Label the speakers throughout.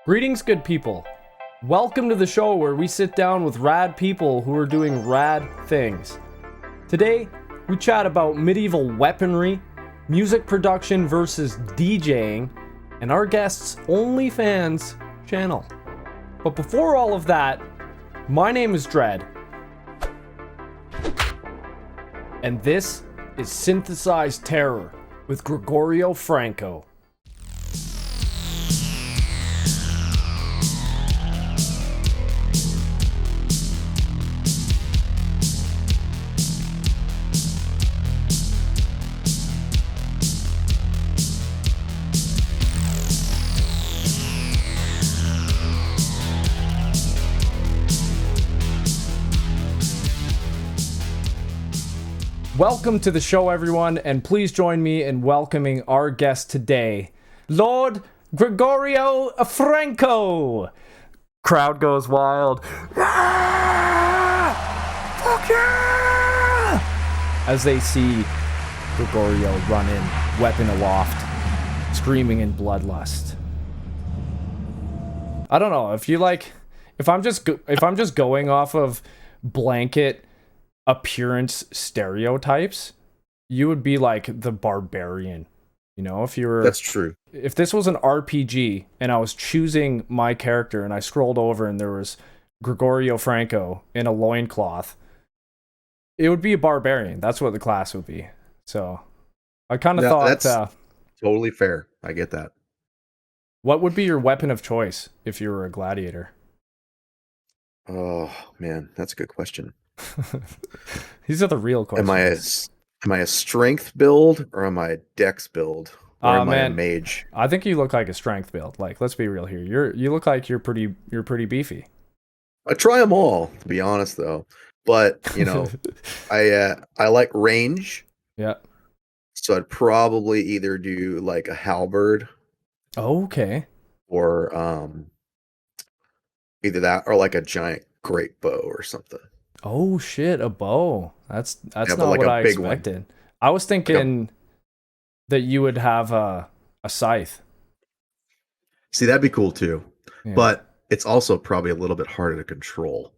Speaker 1: Greetings, good people. Welcome to the show where we sit down with rad people who are doing rad things. Today, we chat about medieval weaponry, music production versus DJing, and our guest's OnlyFans channel. But before all of that, my name is Dread. And this is Synthesized Terror with Gregorio Franco. Welcome to the show, everyone, and please join me in welcoming our guest today, Lord Gregorio Franco. Crowd goes wild. Ah! Fuck yeah! As they see Gregorio run in, weapon aloft, screaming in bloodlust. I don't know if I'm just going off of blanket appearance stereotypes, you would be like the barbarian, you know.
Speaker 2: That's true.
Speaker 1: If this was an RPG and I was choosing my character and I scrolled over and there was Gregorio Franco in a loincloth, it would be a barbarian. That's what the class would be. So I kind of thought
Speaker 2: that's totally fair. I get that.
Speaker 1: What would be your weapon of choice if you were a gladiator?
Speaker 2: Oh man, that's a good question.
Speaker 1: These are the real questions.
Speaker 2: Am I a strength build or am I a dex build? Or am I a mage?
Speaker 1: I think you look like a strength build. Like, let's be real here. You look like you're pretty beefy.
Speaker 2: I try them all, to be honest though. But, you know, I like range.
Speaker 1: Yeah.
Speaker 2: So I'd probably either do like a halberd.
Speaker 1: Okay.
Speaker 2: Or either that or like a giant great bow or something.
Speaker 1: Oh shit, a bow. That's not
Speaker 2: like
Speaker 1: what
Speaker 2: a
Speaker 1: I
Speaker 2: big
Speaker 1: expected.
Speaker 2: one.
Speaker 1: I was thinking that you would have a scythe.
Speaker 2: See, that'd be cool too.
Speaker 1: Yeah.
Speaker 2: But it's also probably a little bit harder to control,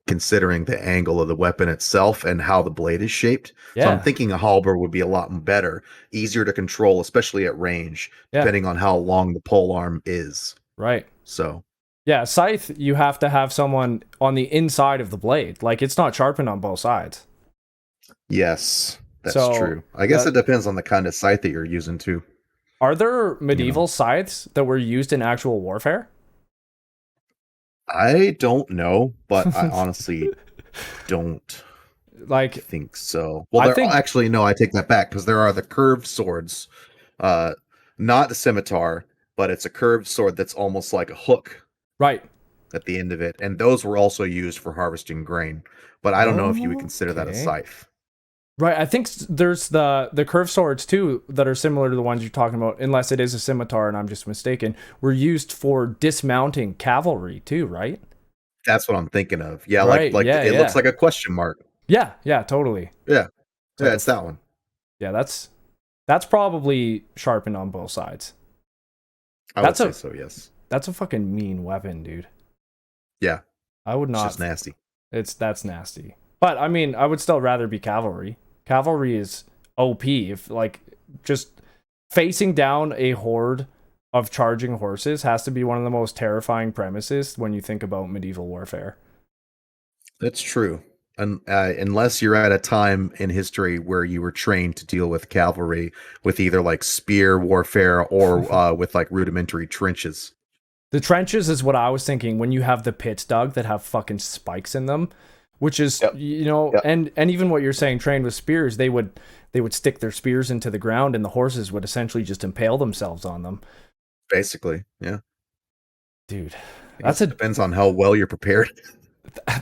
Speaker 2: considering the angle of the weapon itself and how the blade is shaped.
Speaker 1: Yeah.
Speaker 2: So I'm thinking a halberd would be a lot better, easier to control, especially at range, depending on how long the pole arm is.
Speaker 1: Right.
Speaker 2: So
Speaker 1: yeah, scythe, you have to have someone on the inside of the blade. Like, it's not sharpened on both sides.
Speaker 2: Yes, that's true. I guess it depends on the kind of scythe that you're using too.
Speaker 1: Are there medieval scythes that were used in actual warfare?
Speaker 2: I don't know, but I honestly don't think so. Well, actually, no, I take that back, because there are the curved swords, not a scimitar, but it's a curved sword that's almost like a hook.
Speaker 1: Right.
Speaker 2: At the end of it. And those were also used for harvesting grain. But I don't know if you would consider that a scythe.
Speaker 1: Right. I think there's the curved swords, too, that are similar to the ones you're talking about, unless it is a scimitar and I'm just mistaken, were used for dismounting cavalry, too, right?
Speaker 2: That's what I'm thinking of. Yeah, right. It looks like a question mark.
Speaker 1: Yeah, totally.
Speaker 2: Yeah. Yeah, it's that one.
Speaker 1: Yeah, that's probably sharpened on both sides.
Speaker 2: I would say so, yes.
Speaker 1: That's a fucking mean weapon, dude.
Speaker 2: Yeah.
Speaker 1: I would not.
Speaker 2: It's just nasty.
Speaker 1: That's nasty. But I mean, I would still rather be cavalry. Cavalry is OP. If like just facing down a horde of charging horses has to be one of the most terrifying premises when you think about medieval warfare.
Speaker 2: That's true. Unless you're at a time in history where you were trained to deal with cavalry with either like spear warfare or with like rudimentary trenches.
Speaker 1: The trenches is what I was thinking when you have the pits dug that have fucking spikes in them, which is, you know, and even what you're saying, trained with spears, they would stick their spears into the ground and the horses would essentially just impale themselves on them.
Speaker 2: Basically, yeah.
Speaker 1: Dude,
Speaker 2: depends on how well you're prepared.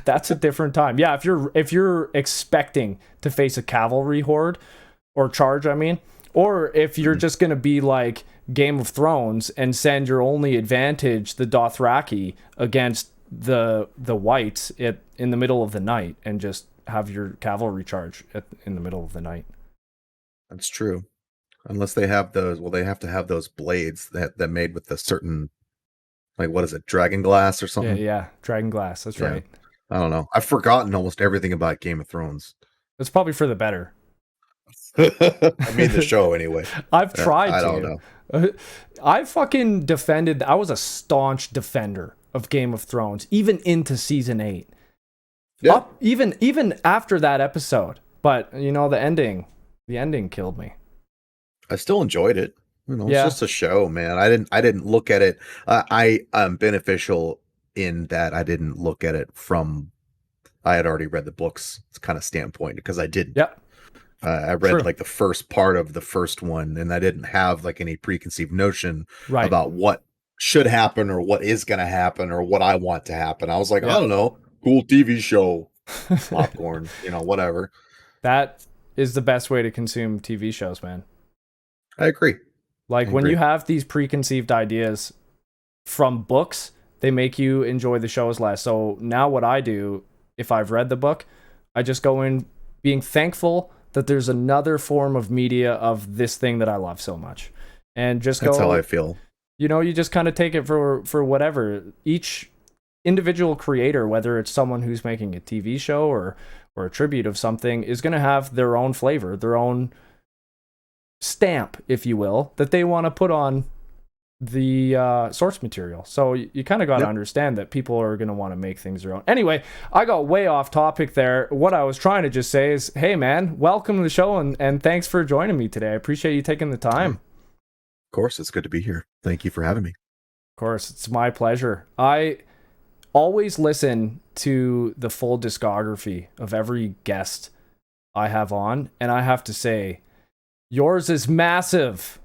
Speaker 1: That's a different time. Yeah, if you're expecting to face a cavalry horde or charge, I mean, or if you're just going to be like Game of Thrones and send your only advantage, the Dothraki, against the whites in the middle of the night and just have your cavalry charge in the middle of the night.
Speaker 2: That's true. Unless they have those, well, they have to have those blades that made with a certain Like, what is it, Dragon Glass or something?
Speaker 1: Yeah, Dragon Glass. That's right.
Speaker 2: I don't know. I've forgotten almost everything about Game of Thrones.
Speaker 1: It's probably for the better.
Speaker 2: I mean, the show anyway.
Speaker 1: I've tried
Speaker 2: I
Speaker 1: to.
Speaker 2: don't know.
Speaker 1: I fucking defended. I was a staunch defender of Game of Thrones, even into season 8.
Speaker 2: Yeah.
Speaker 1: Even after that episode. But you know, the ending killed me.
Speaker 2: I still enjoyed it. You know, it's just a show, man. I didn't look at it. I am beneficial in that I didn't look at it from. I had already read the books kind of standpoint because I didn't.
Speaker 1: Yep.
Speaker 2: I read like the first part of the first one, and I didn't have like any preconceived notion about what should happen or what is going to happen or what I want to happen. I was like, I don't know, cool TV show, popcorn, you know, whatever.
Speaker 1: That is the best way to consume TV shows, man.
Speaker 2: I agree.
Speaker 1: Like when you have these preconceived ideas from books, they make you enjoy the shows less. So now what I do, if I've read the book, I just go in being thankful that there's another form of media of this thing that I love so much. And just
Speaker 2: That's how I feel.
Speaker 1: You know, you just kind of take it for whatever. Each individual creator, whether it's someone who's making a TV show or a tribute of something, is going to have their own flavor, their own stamp, if you will, that they want to put on the source material. So you kind of got to understand that people are going to want to make things their own. Anyway, I got way off topic there. What I was trying to just say is, hey man, welcome to the show, and thanks for joining me today. I appreciate you taking the time.
Speaker 2: Of course, it's good to be here. Thank you for having me.
Speaker 1: Of course, it's my pleasure. I always listen to the full discography of every guest I have on, and I have to say, yours is massive.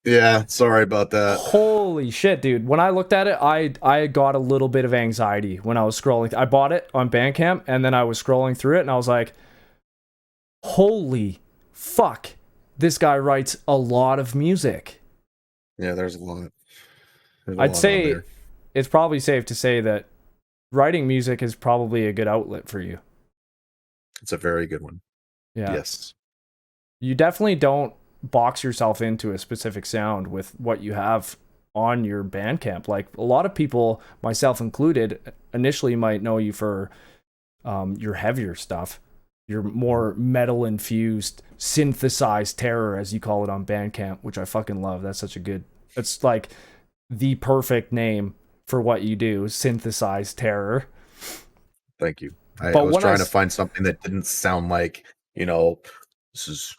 Speaker 2: Yeah, sorry about that.
Speaker 1: Holy shit, dude. When I looked at it, I got a little bit of anxiety when I was scrolling. I bought it on Bandcamp, and then I was scrolling through it, and I was like, holy fuck, this guy writes a lot of music.
Speaker 2: Yeah, there's a lot.
Speaker 1: I'd say it's probably safe to say that writing music is probably a good outlet for you.
Speaker 2: It's a very good one.
Speaker 1: Yeah.
Speaker 2: Yes.
Speaker 1: You definitely don't box yourself into a specific sound with what you have on your Bandcamp. Like a lot of people, myself included, initially might know you for your heavier stuff, your more metal infused synthesized terror, as you call it on Bandcamp, which I fucking love. That's such a good, it's like the perfect name for what you do, synthesized terror.
Speaker 2: Thank you. I was trying to find something that didn't sound like, you know, this is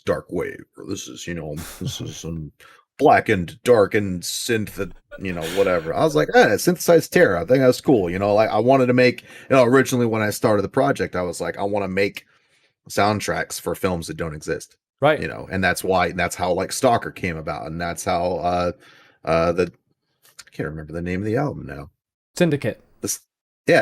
Speaker 2: dark wave, or this is, you know, this is some blackened, darkened synth, you know, whatever. I was like, synthesized terror. I think that's cool. You know, like I wanted to make, you know, originally when I started the project, I was like, I want to make soundtracks for films that don't exist.
Speaker 1: Right.
Speaker 2: You know, and that's how like Stalker came about. And that's how I can't remember the name of the album now.
Speaker 1: Syndicate.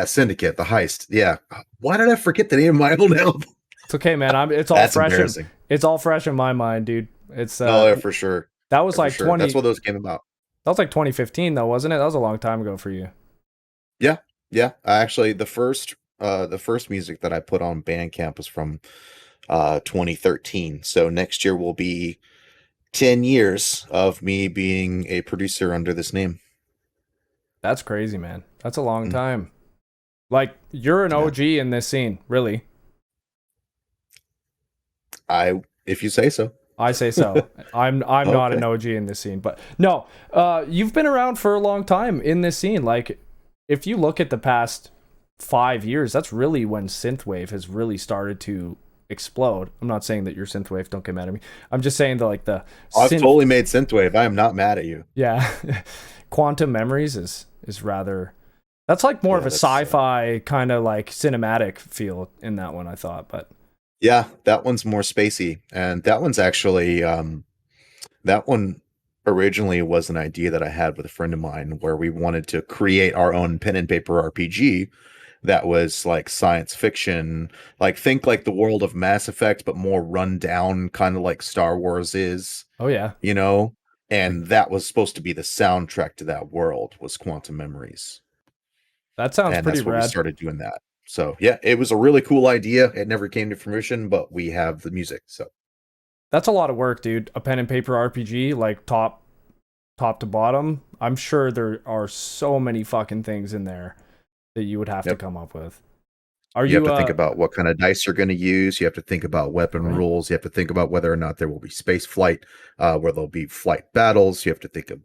Speaker 2: Syndicate, the heist. Yeah. Why did I forget the name of my own album?
Speaker 1: It's okay, man. It's all
Speaker 2: That's
Speaker 1: fresh.
Speaker 2: Embarrassing.
Speaker 1: It's all fresh in my mind, dude. It's
Speaker 2: yeah, for sure.
Speaker 1: That was like 20.
Speaker 2: That's what those came about.
Speaker 1: That was like 2015, though, wasn't it? That was a long time ago for you.
Speaker 2: Yeah. Actually, the first music that I put on Bandcamp was from 2013. So next year will be 10 years of me being a producer under this name.
Speaker 1: That's crazy, man. That's a long time. Like, you're an OG in this scene, really.
Speaker 2: If you say so.
Speaker 1: I say so. I'm okay. Not an OG in this scene, but no, you've been around for a long time in this scene. Like, if you look at the past 5 years, that's really when synthwave has really started to explode. I'm not saying that you're synthwave. Don't get mad at me. I'm just saying that like
Speaker 2: I've totally made synthwave. I am not mad at you.
Speaker 1: Yeah, Quantum Memories is rather. That's like more of a sci-fi kind of like cinematic feel in that one, I thought, but.
Speaker 2: Yeah, that one's more spacey, and that one's actually that one originally was an idea that I had with a friend of mine where we wanted to create our own pen and paper RPG that was like science fiction, like think like the world of Mass Effect, but more run down, kind of like Star Wars is.
Speaker 1: Oh yeah,
Speaker 2: you know, and that was supposed to be the soundtrack to that world was Quantum Memories.
Speaker 1: That sounds pretty rad.
Speaker 2: We started doing that. So yeah, it was a really cool idea. It never came to fruition, but we have the music. So
Speaker 1: that's a lot of work, dude. A pen and paper RPG, like top top to bottom, I'm sure there are so many fucking things in there that you would have to come up with.
Speaker 2: You have to think about what kind of dice you're going to use. You have to think about weapon rules. You have to think about whether or not there will be space flight, where there'll be flight battles. You have to think of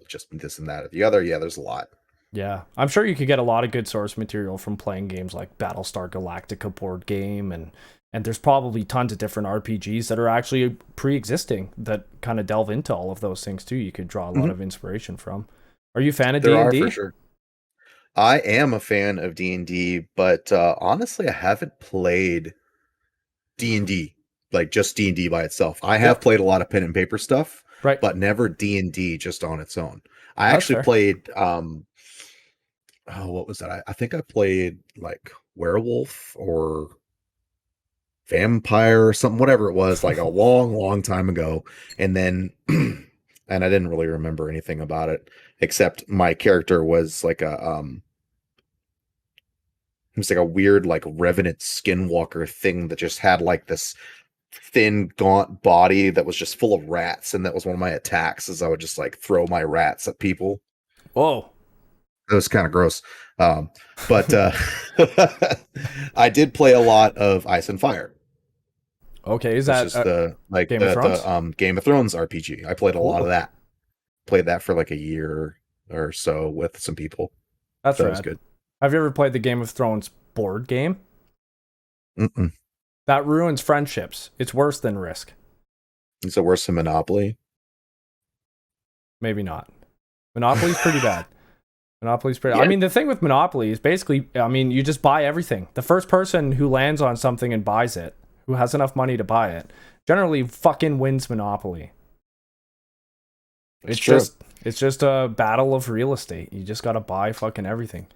Speaker 2: just this and that or the other. Yeah, there's a lot.
Speaker 1: Yeah, I'm sure you could get a lot of good source material from playing games like Battlestar Galactica board game, and there's probably tons of different RPGs that are actually pre-existing that kind of delve into all of those things too. You could draw a lot of inspiration from. Are you a fan of D&D?
Speaker 2: There are, for sure. I am a fan of D&D, but honestly, I haven't played D&D, like just D&D by itself. I have played a lot of pen and paper stuff, but never D&D just on its own. I actually played, what was that? I think I played like Werewolf or Vampire or something, whatever it was, like a long time ago. And then, and I didn't really remember anything about it, except my character was like it was like a weird, like revenant skinwalker thing that just had like this thin, gaunt body that was just full of rats, and that was one of my attacks. Is I would just like throw my rats at people.
Speaker 1: Whoa,
Speaker 2: that was kind of gross. But I did play a lot of Ice and Fire.
Speaker 1: Okay, is that
Speaker 2: just the Game of Thrones RPG? I played a lot of that. Played that for like a year or so with some people.
Speaker 1: That was good. Have you ever played the Game of Thrones board game?
Speaker 2: Mm-mm.
Speaker 1: That ruins friendships. It's worse than Risk.
Speaker 2: Is it worse than Monopoly?
Speaker 1: Maybe not. Monopoly's pretty bad. Monopoly's pretty... Yeah. I mean, the thing with Monopoly is basically, I mean, you just buy everything. The first person who lands on something and buys it, who has enough money to buy it, generally fucking wins Monopoly. It's just a battle of real estate. You just gotta buy fucking everything.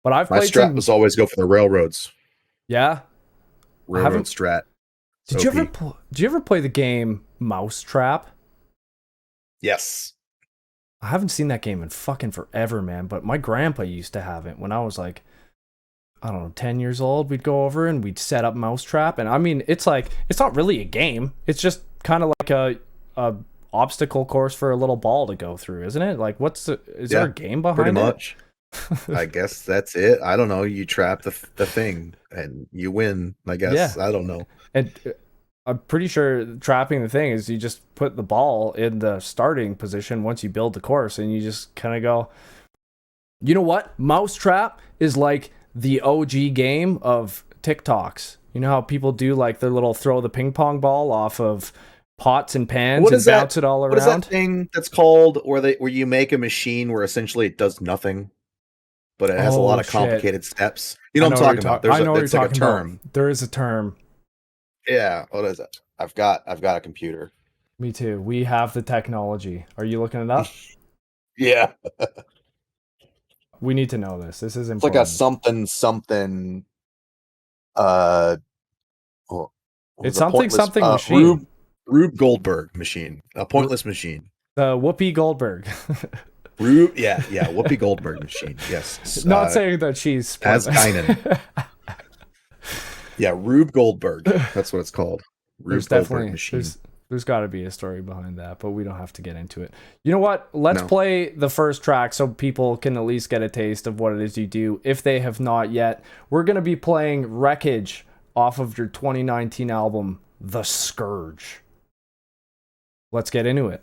Speaker 1: But I've played.
Speaker 2: My strat was always go for the railroads.
Speaker 1: Yeah,
Speaker 2: railroad strat.
Speaker 1: Did you ever play the game Mousetrap?
Speaker 2: Yes.
Speaker 1: I haven't seen that game in fucking forever, man. But my grandpa used to have it when I was like, I don't know, 10 years old. We'd go over and we'd set up Mousetrap, and I mean, it's not really a game. It's just kind of like a obstacle course for a little ball to go through, isn't it? Like, is there a game behind it?
Speaker 2: Pretty much. I guess that's it. I don't know. You trap the thing and you win, I guess. Yeah. I don't know.
Speaker 1: And I'm pretty sure trapping the thing is you just put the ball in the starting position once you build the course, and you just kind of go, you know what? Mousetrap is like the OG game of TikToks. You know how people do like their little throw the ping pong ball off of pots and pans and bounce it all around?
Speaker 2: What is that thing that's called where you make a machine where essentially it does nothing? But it has a lot of complicated steps. You know what I'm talking about? There's like a term.
Speaker 1: There is a term.
Speaker 2: Yeah. What is it? I've got a computer.
Speaker 1: Me too. We have the technology. Are you looking it up?
Speaker 2: Yeah.
Speaker 1: We need to know this. This is important.
Speaker 2: It's like a something.
Speaker 1: It's something machine.
Speaker 2: Rube Goldberg machine. A pointless machine.
Speaker 1: The Whoopi Goldberg.
Speaker 2: Whoopi Goldberg machine. Yes.
Speaker 1: Not saying that she's
Speaker 2: as Kynan. Yeah, Rube Goldberg. That's what it's called. Rube Goldberg machine.
Speaker 1: There's got to be a story behind that, but we don't have to get into it. You know what? Let's play the first track so people can at least get a taste of what it is you do if they have not yet. We're going to be playing Wreckage off of your 2019 album, The Scourge. Let's get into it.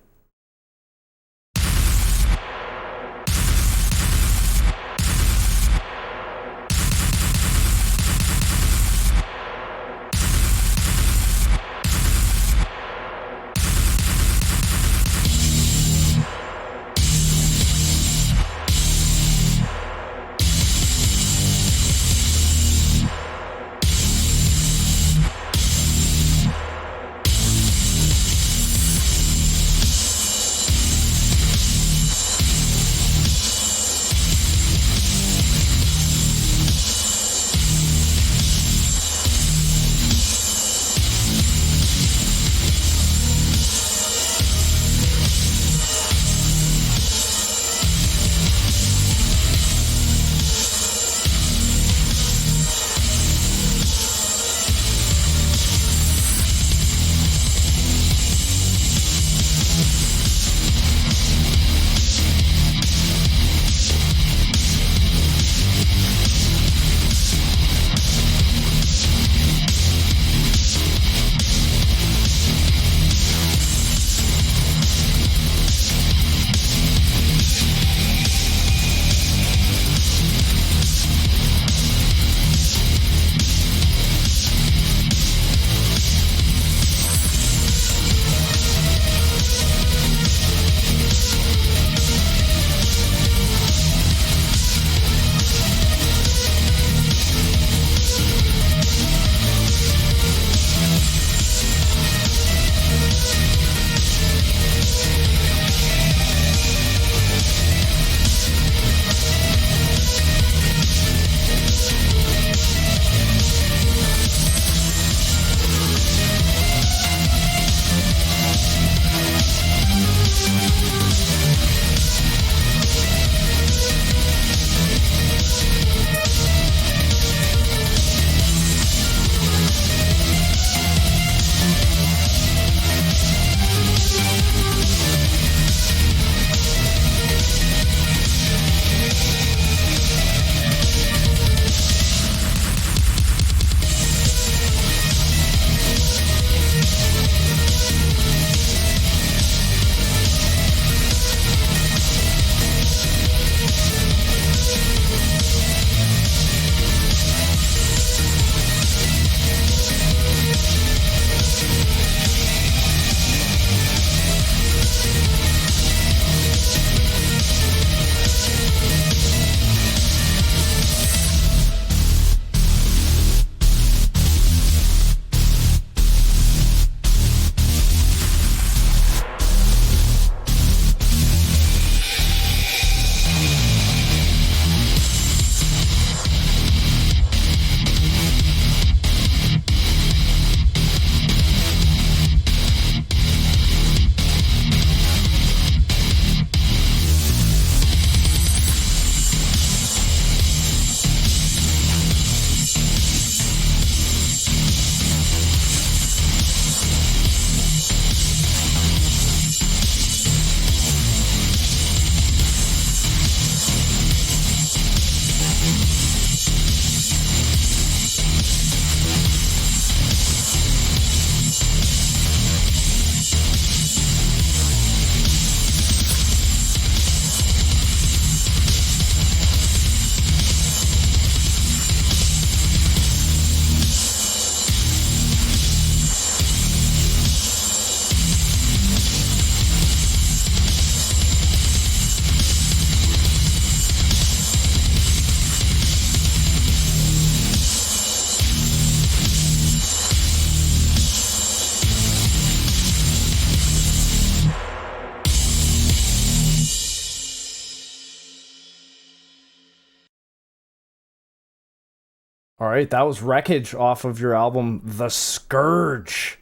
Speaker 1: All right, that was Wreckage off of your album The Scourge.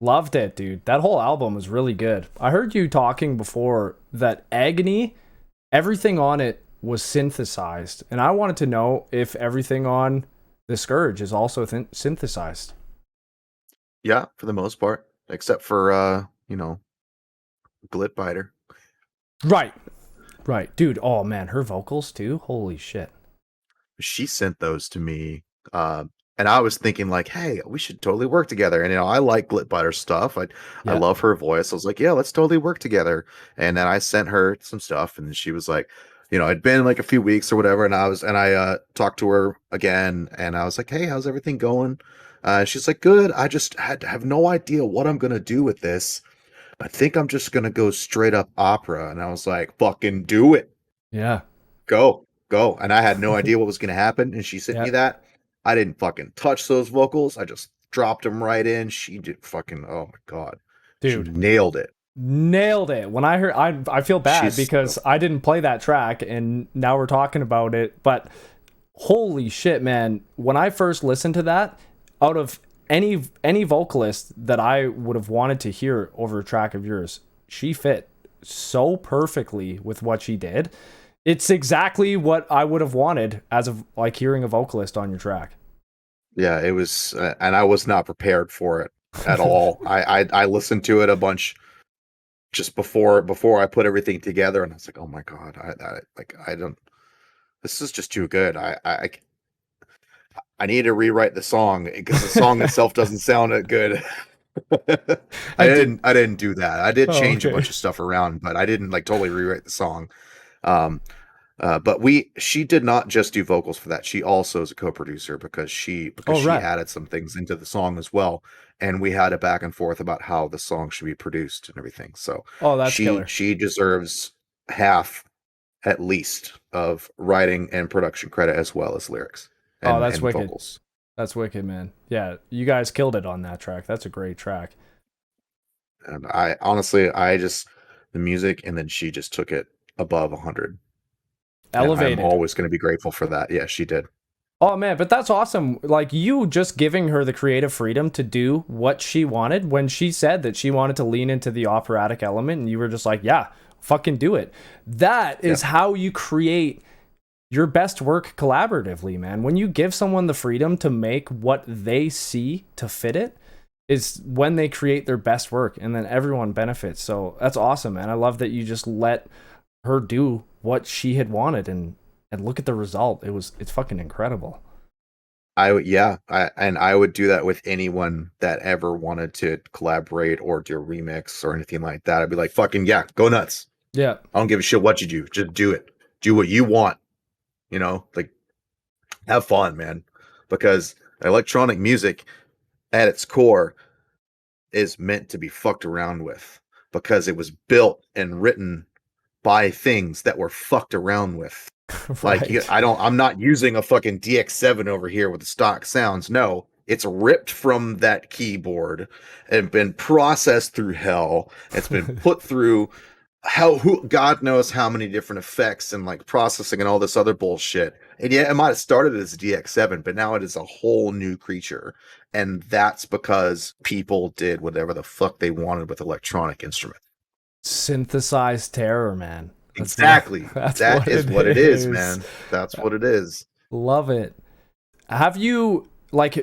Speaker 1: Loved it, dude. That whole album was really good. I heard you talking before that Agony, everything on it was synthesized, and I wanted to know if everything on The Scourge is also synthesized.
Speaker 2: Yeah, for the most part, except for Glitbiter.
Speaker 1: Right. Right. Dude, oh man, her vocals too? Holy shit.
Speaker 2: She sent those to me, and I was thinking like, hey, we should totally work together. And I like Glitbiter stuff. I love her voice. I was like, yeah, let's totally work together. And then I sent her some stuff, and she was like, it'd been like a few weeks or whatever, and I talked to her again, and I was like, hey, how's everything going? She's like, good. I just have no idea what I'm gonna do with this. I think I'm just gonna go straight up opera. And I was like, fucking do it.
Speaker 1: Yeah.
Speaker 2: Go. And I had no idea what was gonna happen. And she sent me that. I didn't fucking touch those vocals. I just dropped them right in. She did fucking, oh my God.
Speaker 1: Dude.
Speaker 2: She nailed it.
Speaker 1: When I heard, I feel bad because I didn't play that track and now we're talking about it, but holy shit, man. When I first listened to that, out of any vocalist that I would have wanted to hear over a track of yours, she fit so perfectly with what she did. It's exactly what I would have wanted as of like hearing a vocalist on your track.
Speaker 2: Yeah, it was, and I was not prepared for it at all. I listened to it a bunch just before I put everything together, and I was like, oh my God, I don't. This is just too good. I need to rewrite the song because the song itself doesn't sound that good. I didn't do that. I did change a bunch of stuff around, but I didn't like totally rewrite the song. But she did not just do vocals for that. She also is a co-producer because she added some things into the song as well. And we had a back and forth about how the song should be produced and everything. So
Speaker 1: that's killer.
Speaker 2: She deserves half at least of writing and production credit as well as lyrics.
Speaker 1: That's wicked. Vocals. That's wicked, man. Yeah, you guys killed it on that track. That's a great track.
Speaker 2: And I honestly, the music, and then she just took it above 100.
Speaker 1: Elevated.
Speaker 2: And I'm always going to be grateful for that. Yeah, she did.
Speaker 1: Oh man, but that's awesome. Like you just giving her the creative freedom to do what she wanted when she said that she wanted to lean into the operatic element, and you were just like, yeah, fucking do it. That is how you create your best work collaboratively, man. When you give someone the freedom to make what they see to fit it, is when they create their best work, and then everyone benefits. So that's awesome, man. I love that you just let her do what she had wanted, and look at the result. It's fucking incredible.
Speaker 2: I would do that with anyone that ever wanted to collaborate or do a remix or anything like that. I'd be like, fucking yeah, go nuts.
Speaker 1: Yeah.
Speaker 2: I don't give a shit what you do. Just do it. Do what you want. Like have fun, man. Because electronic music at its core is meant to be fucked around with, because it was built and written by things that were fucked around with. Right. Like I'm not using a fucking DX7 over here with the stock sounds. No, it's ripped from that keyboard and been processed through hell. It's been put through God knows how many different effects and like processing and all this other bullshit. And yeah, it might have started as DX7, but now it is a whole new creature. And that's because people did whatever the fuck they wanted with electronic instruments.
Speaker 1: Synthesized terror, man.
Speaker 2: Exactly. That is what it is, man. That's what it is.
Speaker 1: Love it. Have you,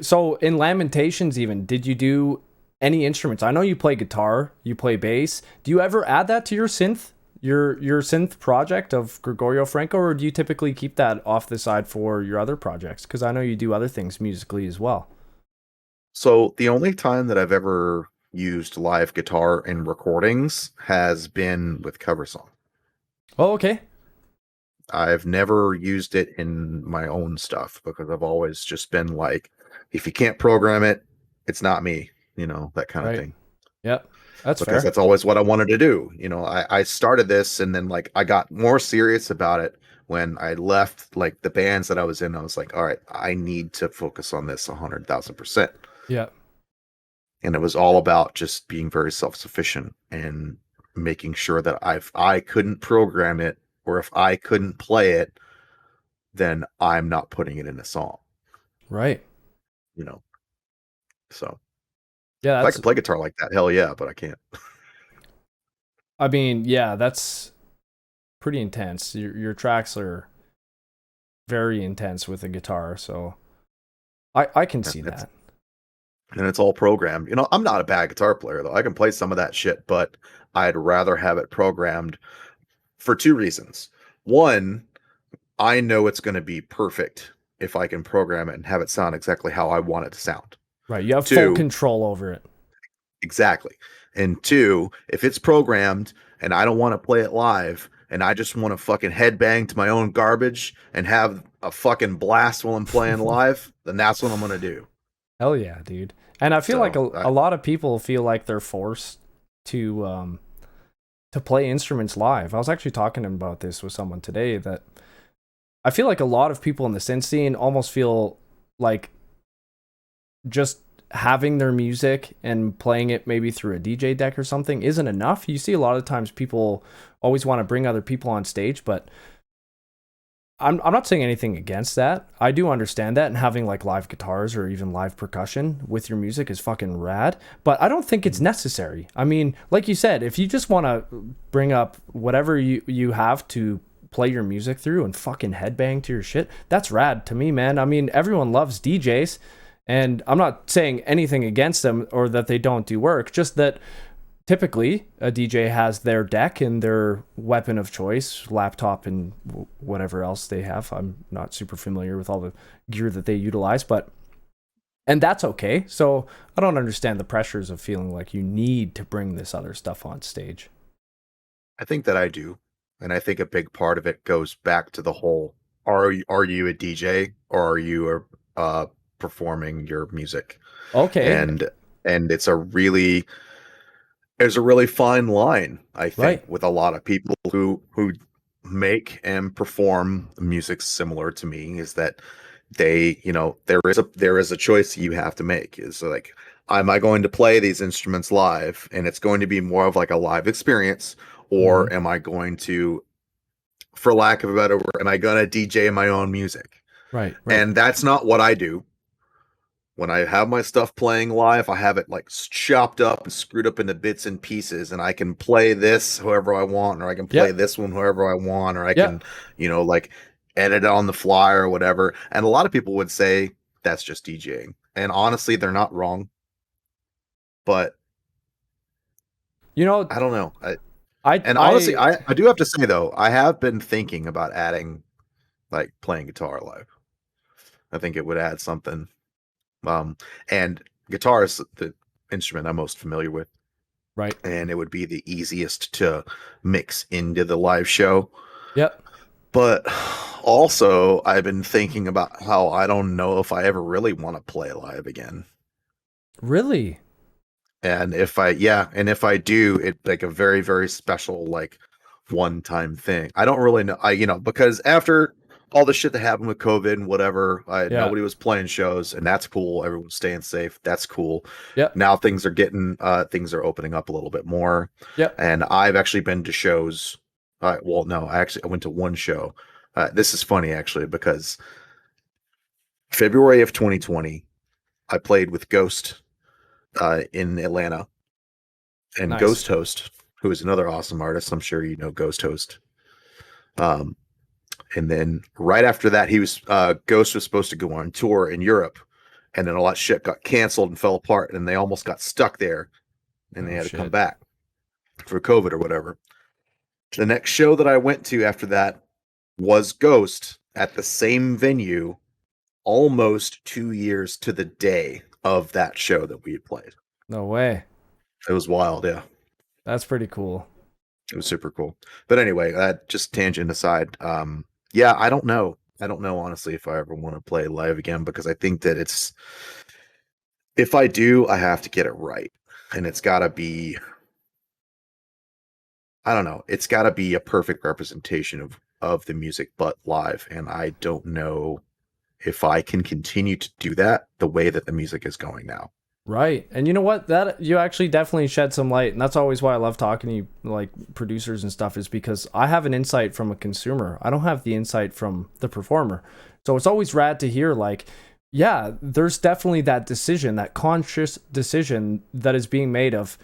Speaker 1: so in Lamentations even, did you do any instruments? I know you play guitar, you play bass. Do you ever add that to your synth, your synth project of Gregorio Franco, or do you typically keep that off the side for your other projects? Because I know you do other things musically as well.
Speaker 2: So the only time that I've ever used live guitar in recordings has been with cover songs.
Speaker 1: Oh, okay.
Speaker 2: I've never used it in my own stuff because I've always just been like, if you can't program it, it's not me, that kind of thing.
Speaker 1: Yep. That's
Speaker 2: because
Speaker 1: fair.
Speaker 2: That's always what I wanted to do. I started this, and then I got more serious about it when I left the bands that I was in. I was like, all right, I need to focus on this 100,000%.
Speaker 1: Yeah.
Speaker 2: And it was all about just being very self-sufficient and making sure that if I couldn't program it or if I couldn't play it, then I'm not putting it in a song.
Speaker 1: Right.
Speaker 2: You know. So
Speaker 1: yeah,
Speaker 2: if I could play guitar like that, hell yeah, but I can't.
Speaker 1: I mean, yeah, that's pretty intense. Your tracks are very intense with a guitar, so I can see that.
Speaker 2: And it's all programmed. You know, I'm not a bad guitar player though. I can play some of that shit, but I'd rather have it programmed for two reasons. One, I know it's going to be perfect if I can program it and have it sound exactly how I want it to sound.
Speaker 1: Right, you have full control over it.
Speaker 2: Exactly. And two, if it's programmed and I don't want to play it live and I just want to fucking headbang to my own garbage and have a fucking blast while I'm playing live, then that's what I'm going to do.
Speaker 1: Hell yeah, dude. And I feel like a lot of people feel like they're forced to play instruments live. I was actually talking about this with someone today, that I feel like a lot of people in the synth scene almost feel like just having their music and playing it maybe through a DJ deck or something isn't enough. You see a lot of times people always want to bring other people on stage, but I'm not saying anything against that. I do understand that, and having like live guitars or even live percussion with your music is fucking rad, but I don't think it's necessary. I mean, like you said, if you just want to bring up whatever you have to play your music through and fucking headbang to your shit, that's rad to me, man. I mean, everyone loves DJs, and I'm not saying anything against them or that they don't do work, just that typically a DJ has their deck and their weapon of choice, laptop and whatever else they have. I'm not super familiar with all the gear that they utilize, and that's okay. So I don't understand the pressures of feeling like you need to bring this other stuff on stage.
Speaker 2: I think that I do. And I think a big part of it goes back to the whole, are you a DJ or are you performing your music?
Speaker 1: Okay.
Speaker 2: And there's a really fine line, I think, with a lot of people who make and perform music similar to me, is that they, you know, there is a choice you have to make. Is like, am I going to play these instruments live and it's going to be more of like a live experience, or am I going to, for lack of a better word, am I going to DJ my own music?
Speaker 1: Right.
Speaker 2: And that's not what I do. When I have my stuff playing live, I have it like chopped up and screwed up into bits and pieces, and I can play this however I want, or I can play this one however I want, or I can, you know, like edit it on the fly or whatever. And a lot of people would say that's just DJing. And honestly, they're not wrong. But,
Speaker 1: you know,
Speaker 2: I don't know. I do have to say, though, I have been thinking about adding, like, playing guitar live. I think it would add something. And guitar is the instrument I'm most familiar with.
Speaker 1: Right.
Speaker 2: And it would be the easiest to mix into the live show.
Speaker 1: Yep.
Speaker 2: But also, I've been thinking about how I don't know if I ever really want to play live again.
Speaker 1: Really?
Speaker 2: And if I do, it's like a very, very special, like, one-time thing. I don't really know. Because after all the shit that happened with COVID and whatever, nobody was playing shows, and that's cool. Everyone's staying safe. That's cool.
Speaker 1: Yeah.
Speaker 2: Now things are opening up a little bit more.
Speaker 1: Yeah.
Speaker 2: And I've actually been to shows. I went to one show. This is funny, actually, because February of 2020, I played with Ghost in Atlanta, and
Speaker 1: Nice.
Speaker 2: Ghost Host, who is another awesome artist. I'm sure you know Ghost Host. And then right after that, Ghost was supposed to go on tour in Europe, and then a lot of shit got canceled and fell apart, and they almost got stuck there, and they had to come back for COVID or whatever. The next show that I went to after that was Ghost at the same venue, almost 2 years to the day of that show that we had played.
Speaker 1: No way.
Speaker 2: It was wild, yeah.
Speaker 1: That's pretty cool.
Speaker 2: It was super cool. But anyway, just tangent aside, yeah, I don't know. I don't know, honestly, if I ever want to play live again, because I think that if I do, I have to get it right. And it's got to be, I don't know, it's got to be a perfect representation of the music, but live. And I don't know if I can continue to do that the way that the music is going now.
Speaker 1: Right. And you know what? That you actually definitely shed some light. And that's always why I love talking to you, like producers and stuff, is because I have an insight from a consumer. I don't have the insight from the performer. So it's always rad to hear, like, yeah, there's definitely that decision, that conscious decision that is being made of,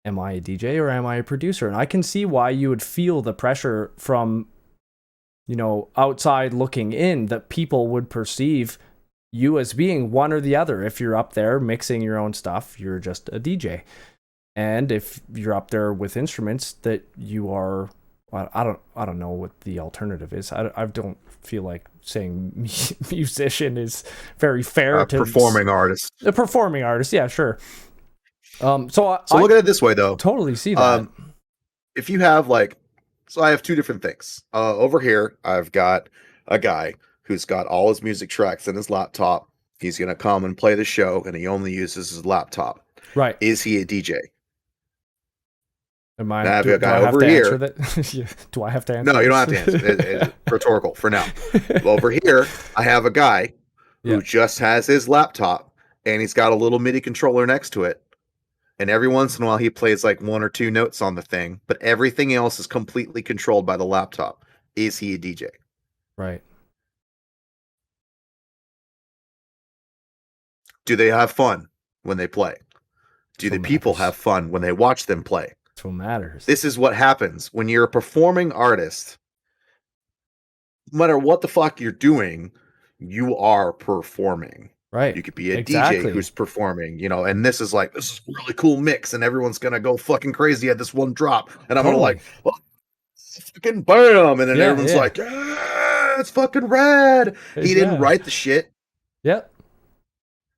Speaker 1: am I a DJ or am I a producer? And I can see why you would feel the pressure from, you know, outside looking in, that people would perceive you as being one or the other. If you're up there mixing your own stuff, you're just a DJ. And if you're up there with instruments, that you are, I don't know what the alternative is. I don't feel like saying musician is very fair to
Speaker 2: performing artist.
Speaker 1: A performing artist, yeah, sure. So
Speaker 2: look at it this way, though.
Speaker 1: Totally see that.
Speaker 2: If you have so I have two different things. Over here, I've got a guy who's got all his music tracks in his laptop. He's going to come and play the show, and he only uses his laptop.
Speaker 1: Right.
Speaker 2: Is he a DJ?
Speaker 1: Am I?
Speaker 2: Now, I have a guy over here.
Speaker 1: Do I have to answer?
Speaker 2: No, you don't have to answer. It's rhetorical for now. Over here, I have a guy who just has his laptop, and he's got a little MIDI controller next to it. And every once in a while, he plays like one or two notes on the thing, but everything else is completely controlled by the laptop. Is he a DJ?
Speaker 1: Right.
Speaker 2: Do they have fun when they play? Do the people have fun when they watch them play?
Speaker 1: That's what matters.
Speaker 2: This is what happens when you're a performing artist. No matter what the fuck you're doing, you are performing.
Speaker 1: Right.
Speaker 2: You could be a DJ who's performing, you know, and this is a really cool mix, and everyone's going to go fucking crazy at this one drop. And I'm going to well, fucking bam. And then everyone's like, yeah, it's fucking rad. He didn't write the shit.
Speaker 1: Yep.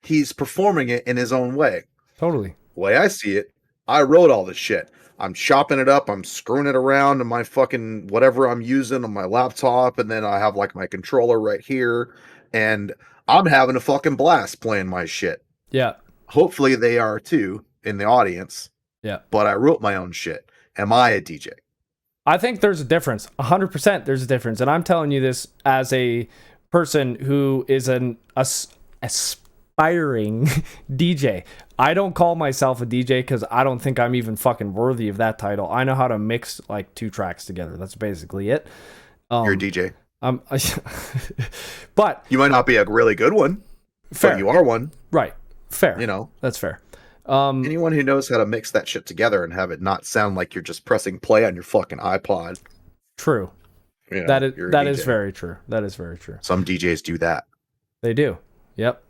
Speaker 2: He's performing it in his own way.
Speaker 1: Totally.
Speaker 2: The way I see it, I wrote all this shit. I'm chopping it up. I'm screwing it around in my fucking whatever I'm using on my laptop. And then I have my controller right here. And I'm having a fucking blast playing my shit.
Speaker 1: Yeah.
Speaker 2: Hopefully they are too in the audience.
Speaker 1: Yeah.
Speaker 2: But I wrote my own shit. Am I a DJ?
Speaker 1: I think there's a difference. 100% there's a difference. And I'm telling you this as a person who is an aspiring DJ. I don't call myself a DJ because I don't think I'm even fucking worthy of that title. I know how to mix two tracks together. That's basically it.
Speaker 2: You're a DJ.
Speaker 1: But
Speaker 2: you might not be a really good one.
Speaker 1: Fair.
Speaker 2: But you are one.
Speaker 1: Right. Fair.
Speaker 2: You know.
Speaker 1: That's fair.
Speaker 2: Anyone who knows how to mix that shit together and have it not sound like you're just pressing play on your fucking iPod.
Speaker 1: True.
Speaker 2: You know,
Speaker 1: that is very true. That is very true.
Speaker 2: Some DJs do that.
Speaker 1: They do. Yep.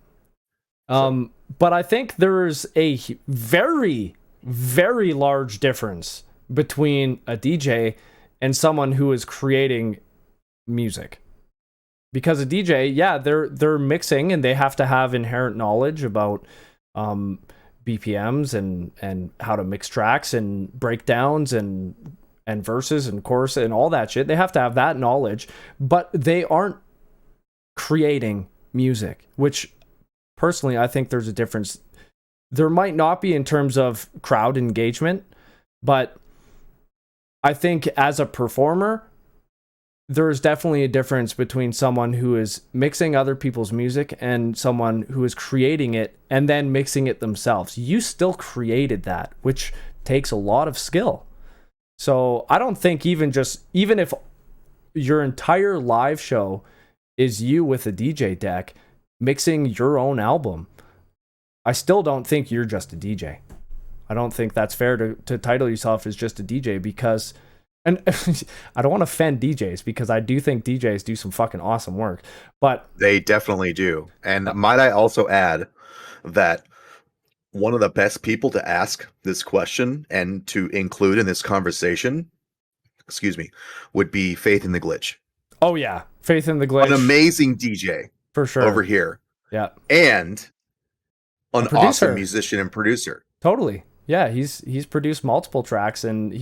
Speaker 1: But I think there's a very, very large difference between a DJ and someone who is creating music. Because a DJ, they're mixing and they have to have inherent knowledge about BPMs and how to mix tracks and breakdowns and verses and chorus and all that shit. They have to have that knowledge, but they aren't creating music, which personally I think there's a difference. There might not be in terms of crowd engagement, but I think as a performer, there's definitely a difference between someone who is mixing other people's music and someone who is creating it and then mixing it themselves. You still created that, which takes a lot of skill. So I don't think even if your entire live show is you with a DJ deck mixing your own album, I still don't think you're just a DJ. I don't think that's fair to title yourself as just a DJ because, and I don't want to offend DJs because I do think DJs do some fucking awesome work, but
Speaker 2: they definitely do. And might I also add that one of the best people to ask this question and to include in this conversation, would be Faith in the Glitch.
Speaker 1: Oh yeah, Faith in the Glitch.
Speaker 2: An amazing DJ.
Speaker 1: For sure.
Speaker 2: Over here.
Speaker 1: Yeah.
Speaker 2: And an awesome musician and producer.
Speaker 1: Totally. Yeah, he's produced multiple tracks and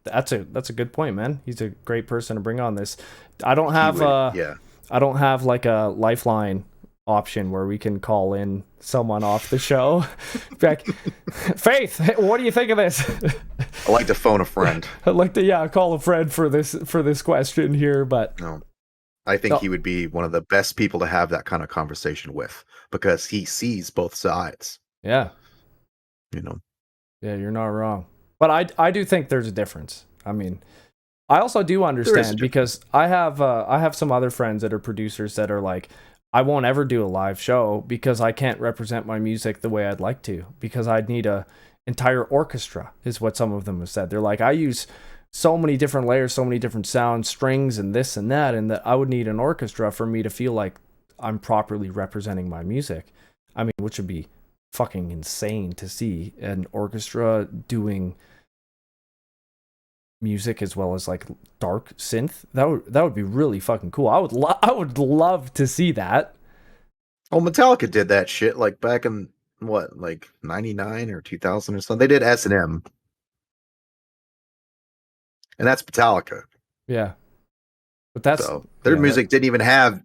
Speaker 1: that's a good point, man. He's a great person to bring on this. I don't have I don't have like a lifeline option where we can call in someone off the show. Like, Faith, what do you think of this?
Speaker 2: I like to phone a friend.
Speaker 1: I'd like to call a friend for this question here, but
Speaker 2: no. I think he would be one of the best people to have that kind of conversation with because he sees both sides.
Speaker 1: Yeah.
Speaker 2: You know.
Speaker 1: Yeah, you're not wrong. But I do think there's a difference. I mean, I also do understand because I have some other friends that are producers that are like, I won't ever do a live show because I can't represent my music the way I'd like to, because I'd need a entire orchestra, is what some of them have said. They're like, I use so many different layers, so many different sounds, strings, and this and that I would need an orchestra for me to feel like I'm properly representing my music. I mean, which would be fucking insane to see an orchestra doing music as well as like dark synth. That would be really fucking cool. I would love to see that.
Speaker 2: Oh, Metallica did that shit like back in what, like 99 or 2000 or something. They did S&M. And that's Metallica.
Speaker 1: Yeah. But that's
Speaker 2: their music didn't even have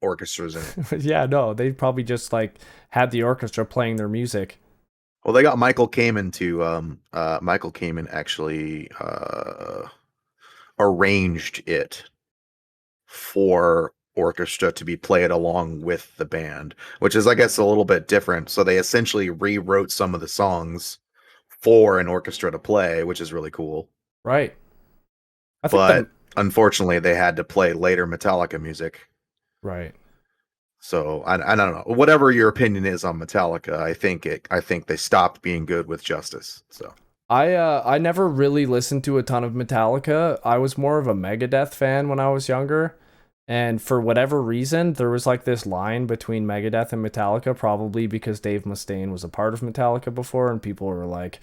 Speaker 2: orchestras in
Speaker 1: it. Yeah, no, they probably just like had the orchestra playing their music.
Speaker 2: Well, they got Michael Kamen to Michael Kamen actually arranged it for orchestra to be played along with the band, which is, I guess, a little bit different. So they essentially rewrote some of the songs for an orchestra to play, which is really cool.
Speaker 1: Right.
Speaker 2: But unfortunately, they had to play later Metallica music.
Speaker 1: Right.
Speaker 2: So I don't know. Whatever your opinion is on Metallica, I think they stopped being good with Justice. So
Speaker 1: I never really listened to a ton of Metallica. I was more of a Megadeth fan when I was younger. And for whatever reason, there was like this line between Megadeth and Metallica, probably because Dave Mustaine was a part of Metallica before, and people were like,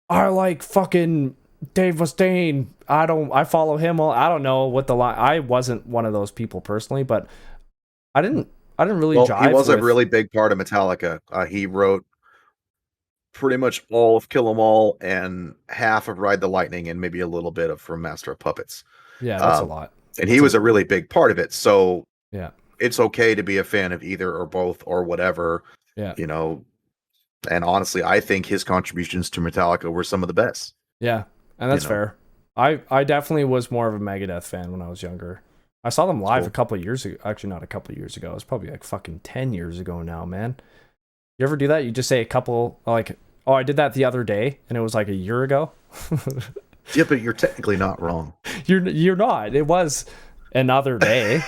Speaker 1: I like fucking Dave Mustaine. I follow him. I don't know what the line. I wasn't one of those people personally, but I didn't really jive.
Speaker 2: He was a really big part of Metallica. He wrote pretty much all of Kill 'Em All and half of Ride the Lightning and maybe a little bit of From Master of Puppets.
Speaker 1: Yeah, that's a lot.
Speaker 2: And he was a really big part of it. So
Speaker 1: yeah,
Speaker 2: it's okay to be a fan of either or both or whatever.
Speaker 1: Yeah.
Speaker 2: You know, and honestly, I think his contributions to Metallica were some of the best.
Speaker 1: Yeah, and that's fair. I definitely was more of a Megadeth fan when I was younger. I saw them live a couple of years ago. Actually, not a couple of years ago. It was probably like fucking 10 years ago now, man. You ever do that? You just say a couple, like, oh, I did that the other day, and it was like a year ago.
Speaker 2: Yeah, but you're technically not wrong.
Speaker 1: You're not. It was another day.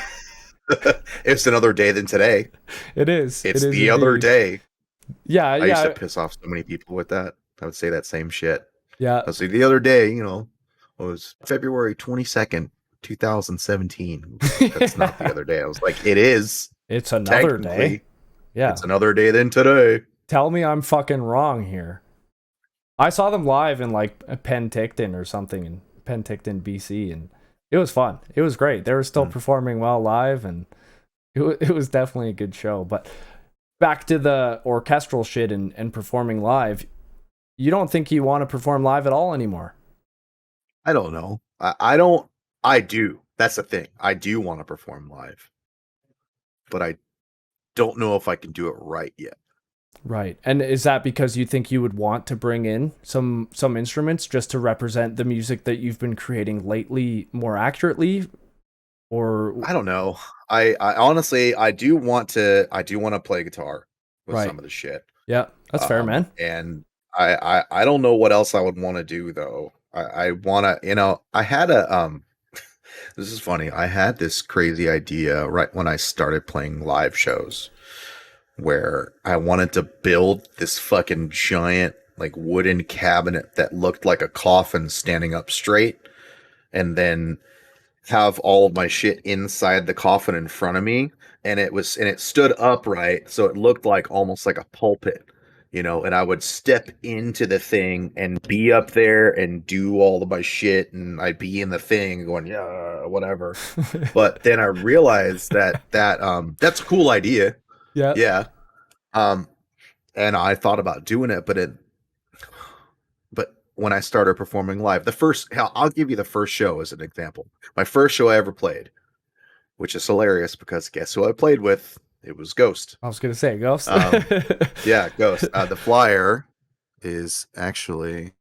Speaker 2: It's another day than today.
Speaker 1: It is.
Speaker 2: It's the other day.
Speaker 1: Yeah,
Speaker 2: I used to piss off so many people with that. I would say that same shit.
Speaker 1: Yeah.
Speaker 2: I say the other day, it was February 22nd, 2017. That's not the other day. I was like, it is.
Speaker 1: It's another day. Yeah.
Speaker 2: It's another day than today.
Speaker 1: Tell me I'm fucking wrong here. I saw them live in like Penticton or something in Penticton, BC, and it was fun. It was great. They were still performing well live, and it was definitely a good show. But back to the orchestral shit and performing live, you don't think you want to perform live at all anymore?
Speaker 2: I don't know. I don't. I do. That's the thing. I do want to perform live, but I don't know if I can do it right yet.
Speaker 1: Right. And is that because you think you would want to bring in some instruments just to represent the music that you've been creating lately more accurately? Or
Speaker 2: I don't know. I honestly, I do want to play guitar with some of the shit.
Speaker 1: Yeah, that's fair, man.
Speaker 2: And I don't know what else I would want to do though. I want to, I had a this is funny. I had this crazy idea right when I started playing live shows, where I wanted to build this fucking giant like wooden cabinet that looked like a coffin standing up straight, and then have all of my shit inside the coffin in front of me, and it stood upright, so it looked like almost like a pulpit, and I would step into the thing and be up there and do all of my shit, and I'd be in the thing going, yeah, whatever. But then I realized that that's a cool idea. Yeah. And I thought about doing it, but when I started performing live, I'll give you the first show as an example. My first show I ever played, which is hilarious because guess who I played with? It was Ghost.
Speaker 1: I was going to say Ghost.
Speaker 2: Yeah, Ghost. The flyer is actually,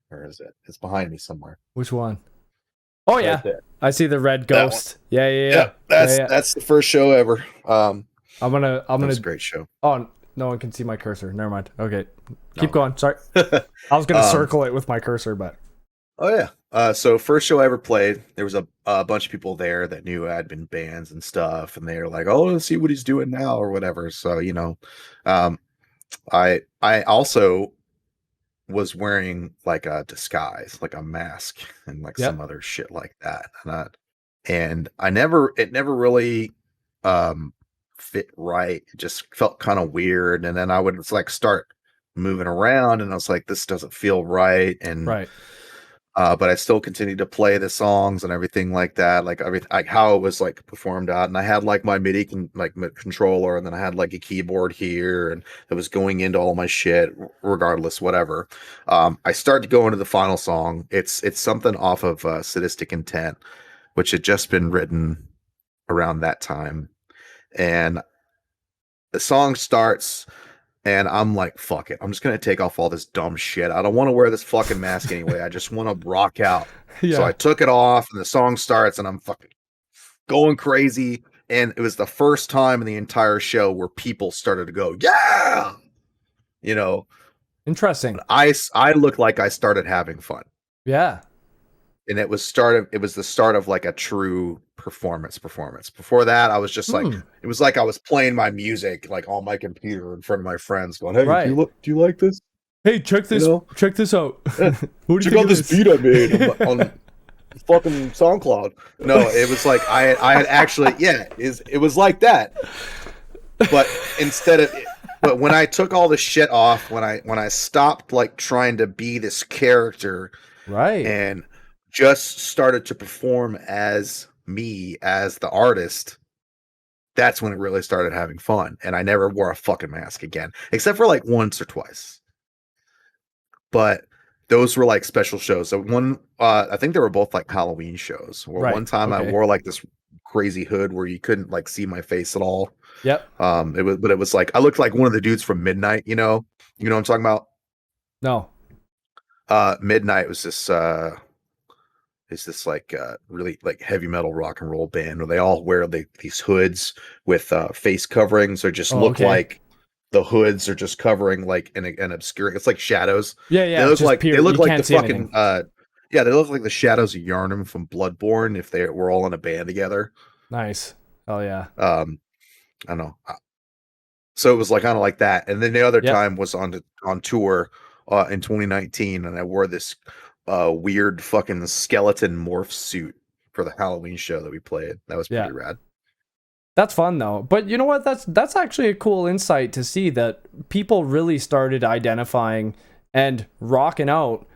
Speaker 2: where is it? It's behind me somewhere.
Speaker 1: Which one? Oh, yeah. Right, I see the red Ghost. Yeah.
Speaker 2: That's the first show ever.
Speaker 1: I'm gonna.
Speaker 2: That was a great show.
Speaker 1: Oh, No one can see my cursor. Never mind. Okay. Keep going. Sorry. I was going to circle it with my cursor, but.
Speaker 2: Oh, yeah. So first show I ever played, there was a bunch of people there that knew I'd been bands and stuff. And they were like, oh, let's see what he's doing now or whatever. So, I also was wearing like a disguise, like a mask and like some other shit like that. And it never really fit right. It just felt kind of weird. And then I would like start moving around and I was like, this doesn't feel right. And but I still continued to play the songs and everything like that, like how it was like performed out. And I had like my MIDI controller, and then I had like a keyboard here, and it was going into all my shit, regardless, whatever. I started to go into the final song. It's something off of Sadistic Intent, which had just been written around that time, and the song starts. And I'm like, fuck it. I'm just going to take off all this dumb shit. I don't want to wear this fucking mask anyway. I just want to rock out. So I took it off and the song starts and I'm fucking going crazy. And it was the first time in the entire show where people started to go, yeah,
Speaker 1: Interesting.
Speaker 2: I looked like I started having fun.
Speaker 1: Yeah.
Speaker 2: And it was the start of like a true performance. Before that, I was just like, it was like I was playing my music like on my computer in front of my friends, going, "Hey, do you like this?
Speaker 1: Hey, check this out.
Speaker 2: Yeah. What do you check out this beat I made on fucking SoundCloud." No, it was like I had actually, it was like that. But but when I took all the shit off, when I stopped like trying to be this character, and just started to perform as me, as the artist, that's when it really started having fun. And I never wore a fucking mask again, except for like once or twice. But those were like special shows. So I think they were both like Halloween shows. Where one time I wore like this crazy hood where you couldn't like see my face at all.
Speaker 1: Yep.
Speaker 2: It was like I looked like one of the dudes from Midnight. You know what I'm talking about?
Speaker 1: No.
Speaker 2: Midnight was this like really like heavy metal rock and roll band where they all wear these hoods with face coverings, or just look like the hoods are just covering like an obscure. It's like shadows.
Speaker 1: Yeah.
Speaker 2: They look like the fucking they look like the shadows of Yharnam from Bloodborne if they were all in a band together.
Speaker 1: Nice. Oh yeah.
Speaker 2: I don't know. So it was like kind of like that, and then the other time was on tour in 2019, and I wore this weird fucking skeleton morph suit for the Halloween show that we played. That was pretty rad.
Speaker 1: That's fun though. But you know what? That's actually a cool insight to see that people really started identifying and rocking out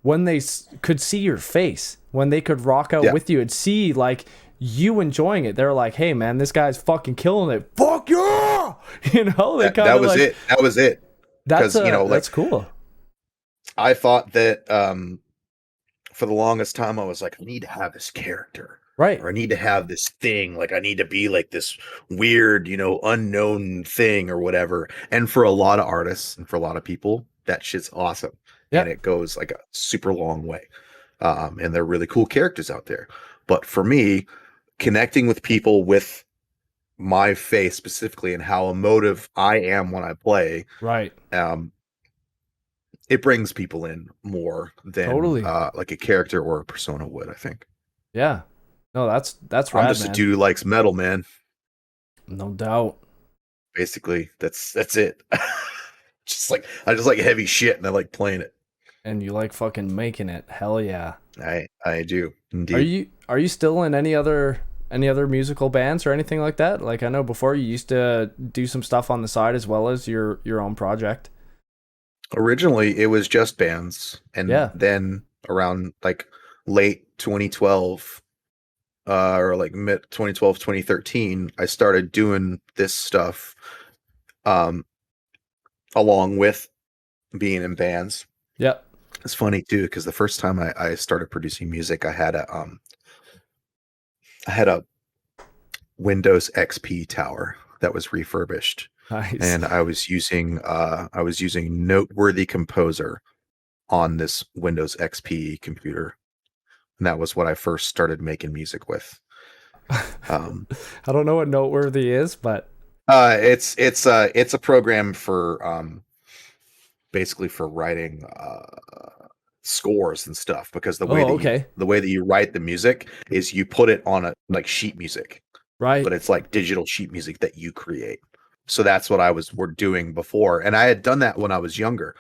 Speaker 1: when they could see your face, when they could rock out with you and see like you enjoying it. They're like, hey man, this guy's fucking killing it. Fuck yeah! They
Speaker 2: that was it. That was it.
Speaker 1: That's that's cool.
Speaker 2: I thought that for the longest time I was like, I need to have this character.
Speaker 1: Right.
Speaker 2: Or I need to have this thing. Like I need to be like this weird, unknown thing or whatever. And for a lot of artists and for a lot of people, that shit's awesome. And it goes like a super long way. And they're really cool characters out there. But for me, connecting with people with my face specifically and how emotive I am when I play.
Speaker 1: Right.
Speaker 2: It brings people in more than like a character or a persona would, I think.
Speaker 1: Yeah. No, that's
Speaker 2: rad, I'm just a dude who likes metal, man.
Speaker 1: No doubt.
Speaker 2: Basically, that's it. I just like heavy shit, and I like playing it.
Speaker 1: And you like fucking making it. Hell yeah.
Speaker 2: I do indeed.
Speaker 1: Are you still in any other musical bands or anything like that? Like I know before you used to do some stuff on the side as well as your own project.
Speaker 2: Originally, it was just bands, and then around like late 2012. Or like mid 2012, 2013, I started doing this stuff along with being in bands.
Speaker 1: Yeah.
Speaker 2: It's funny too, because the first time I started producing music, I had a Windows XP tower that was refurbished.
Speaker 1: Nice.
Speaker 2: And I was using Noteworthy Composer on this Windows XP computer. And that was what I first started making music with.
Speaker 1: I don't know what Noteworthy is, but
Speaker 2: It's a program for basically for writing scores and stuff, because the way
Speaker 1: Oh,
Speaker 2: that
Speaker 1: okay.
Speaker 2: you write the music is you put it on a like sheet music,
Speaker 1: Right.
Speaker 2: but it's like digital sheet music that you create. So that's what we're doing before, and I had done that when I was younger.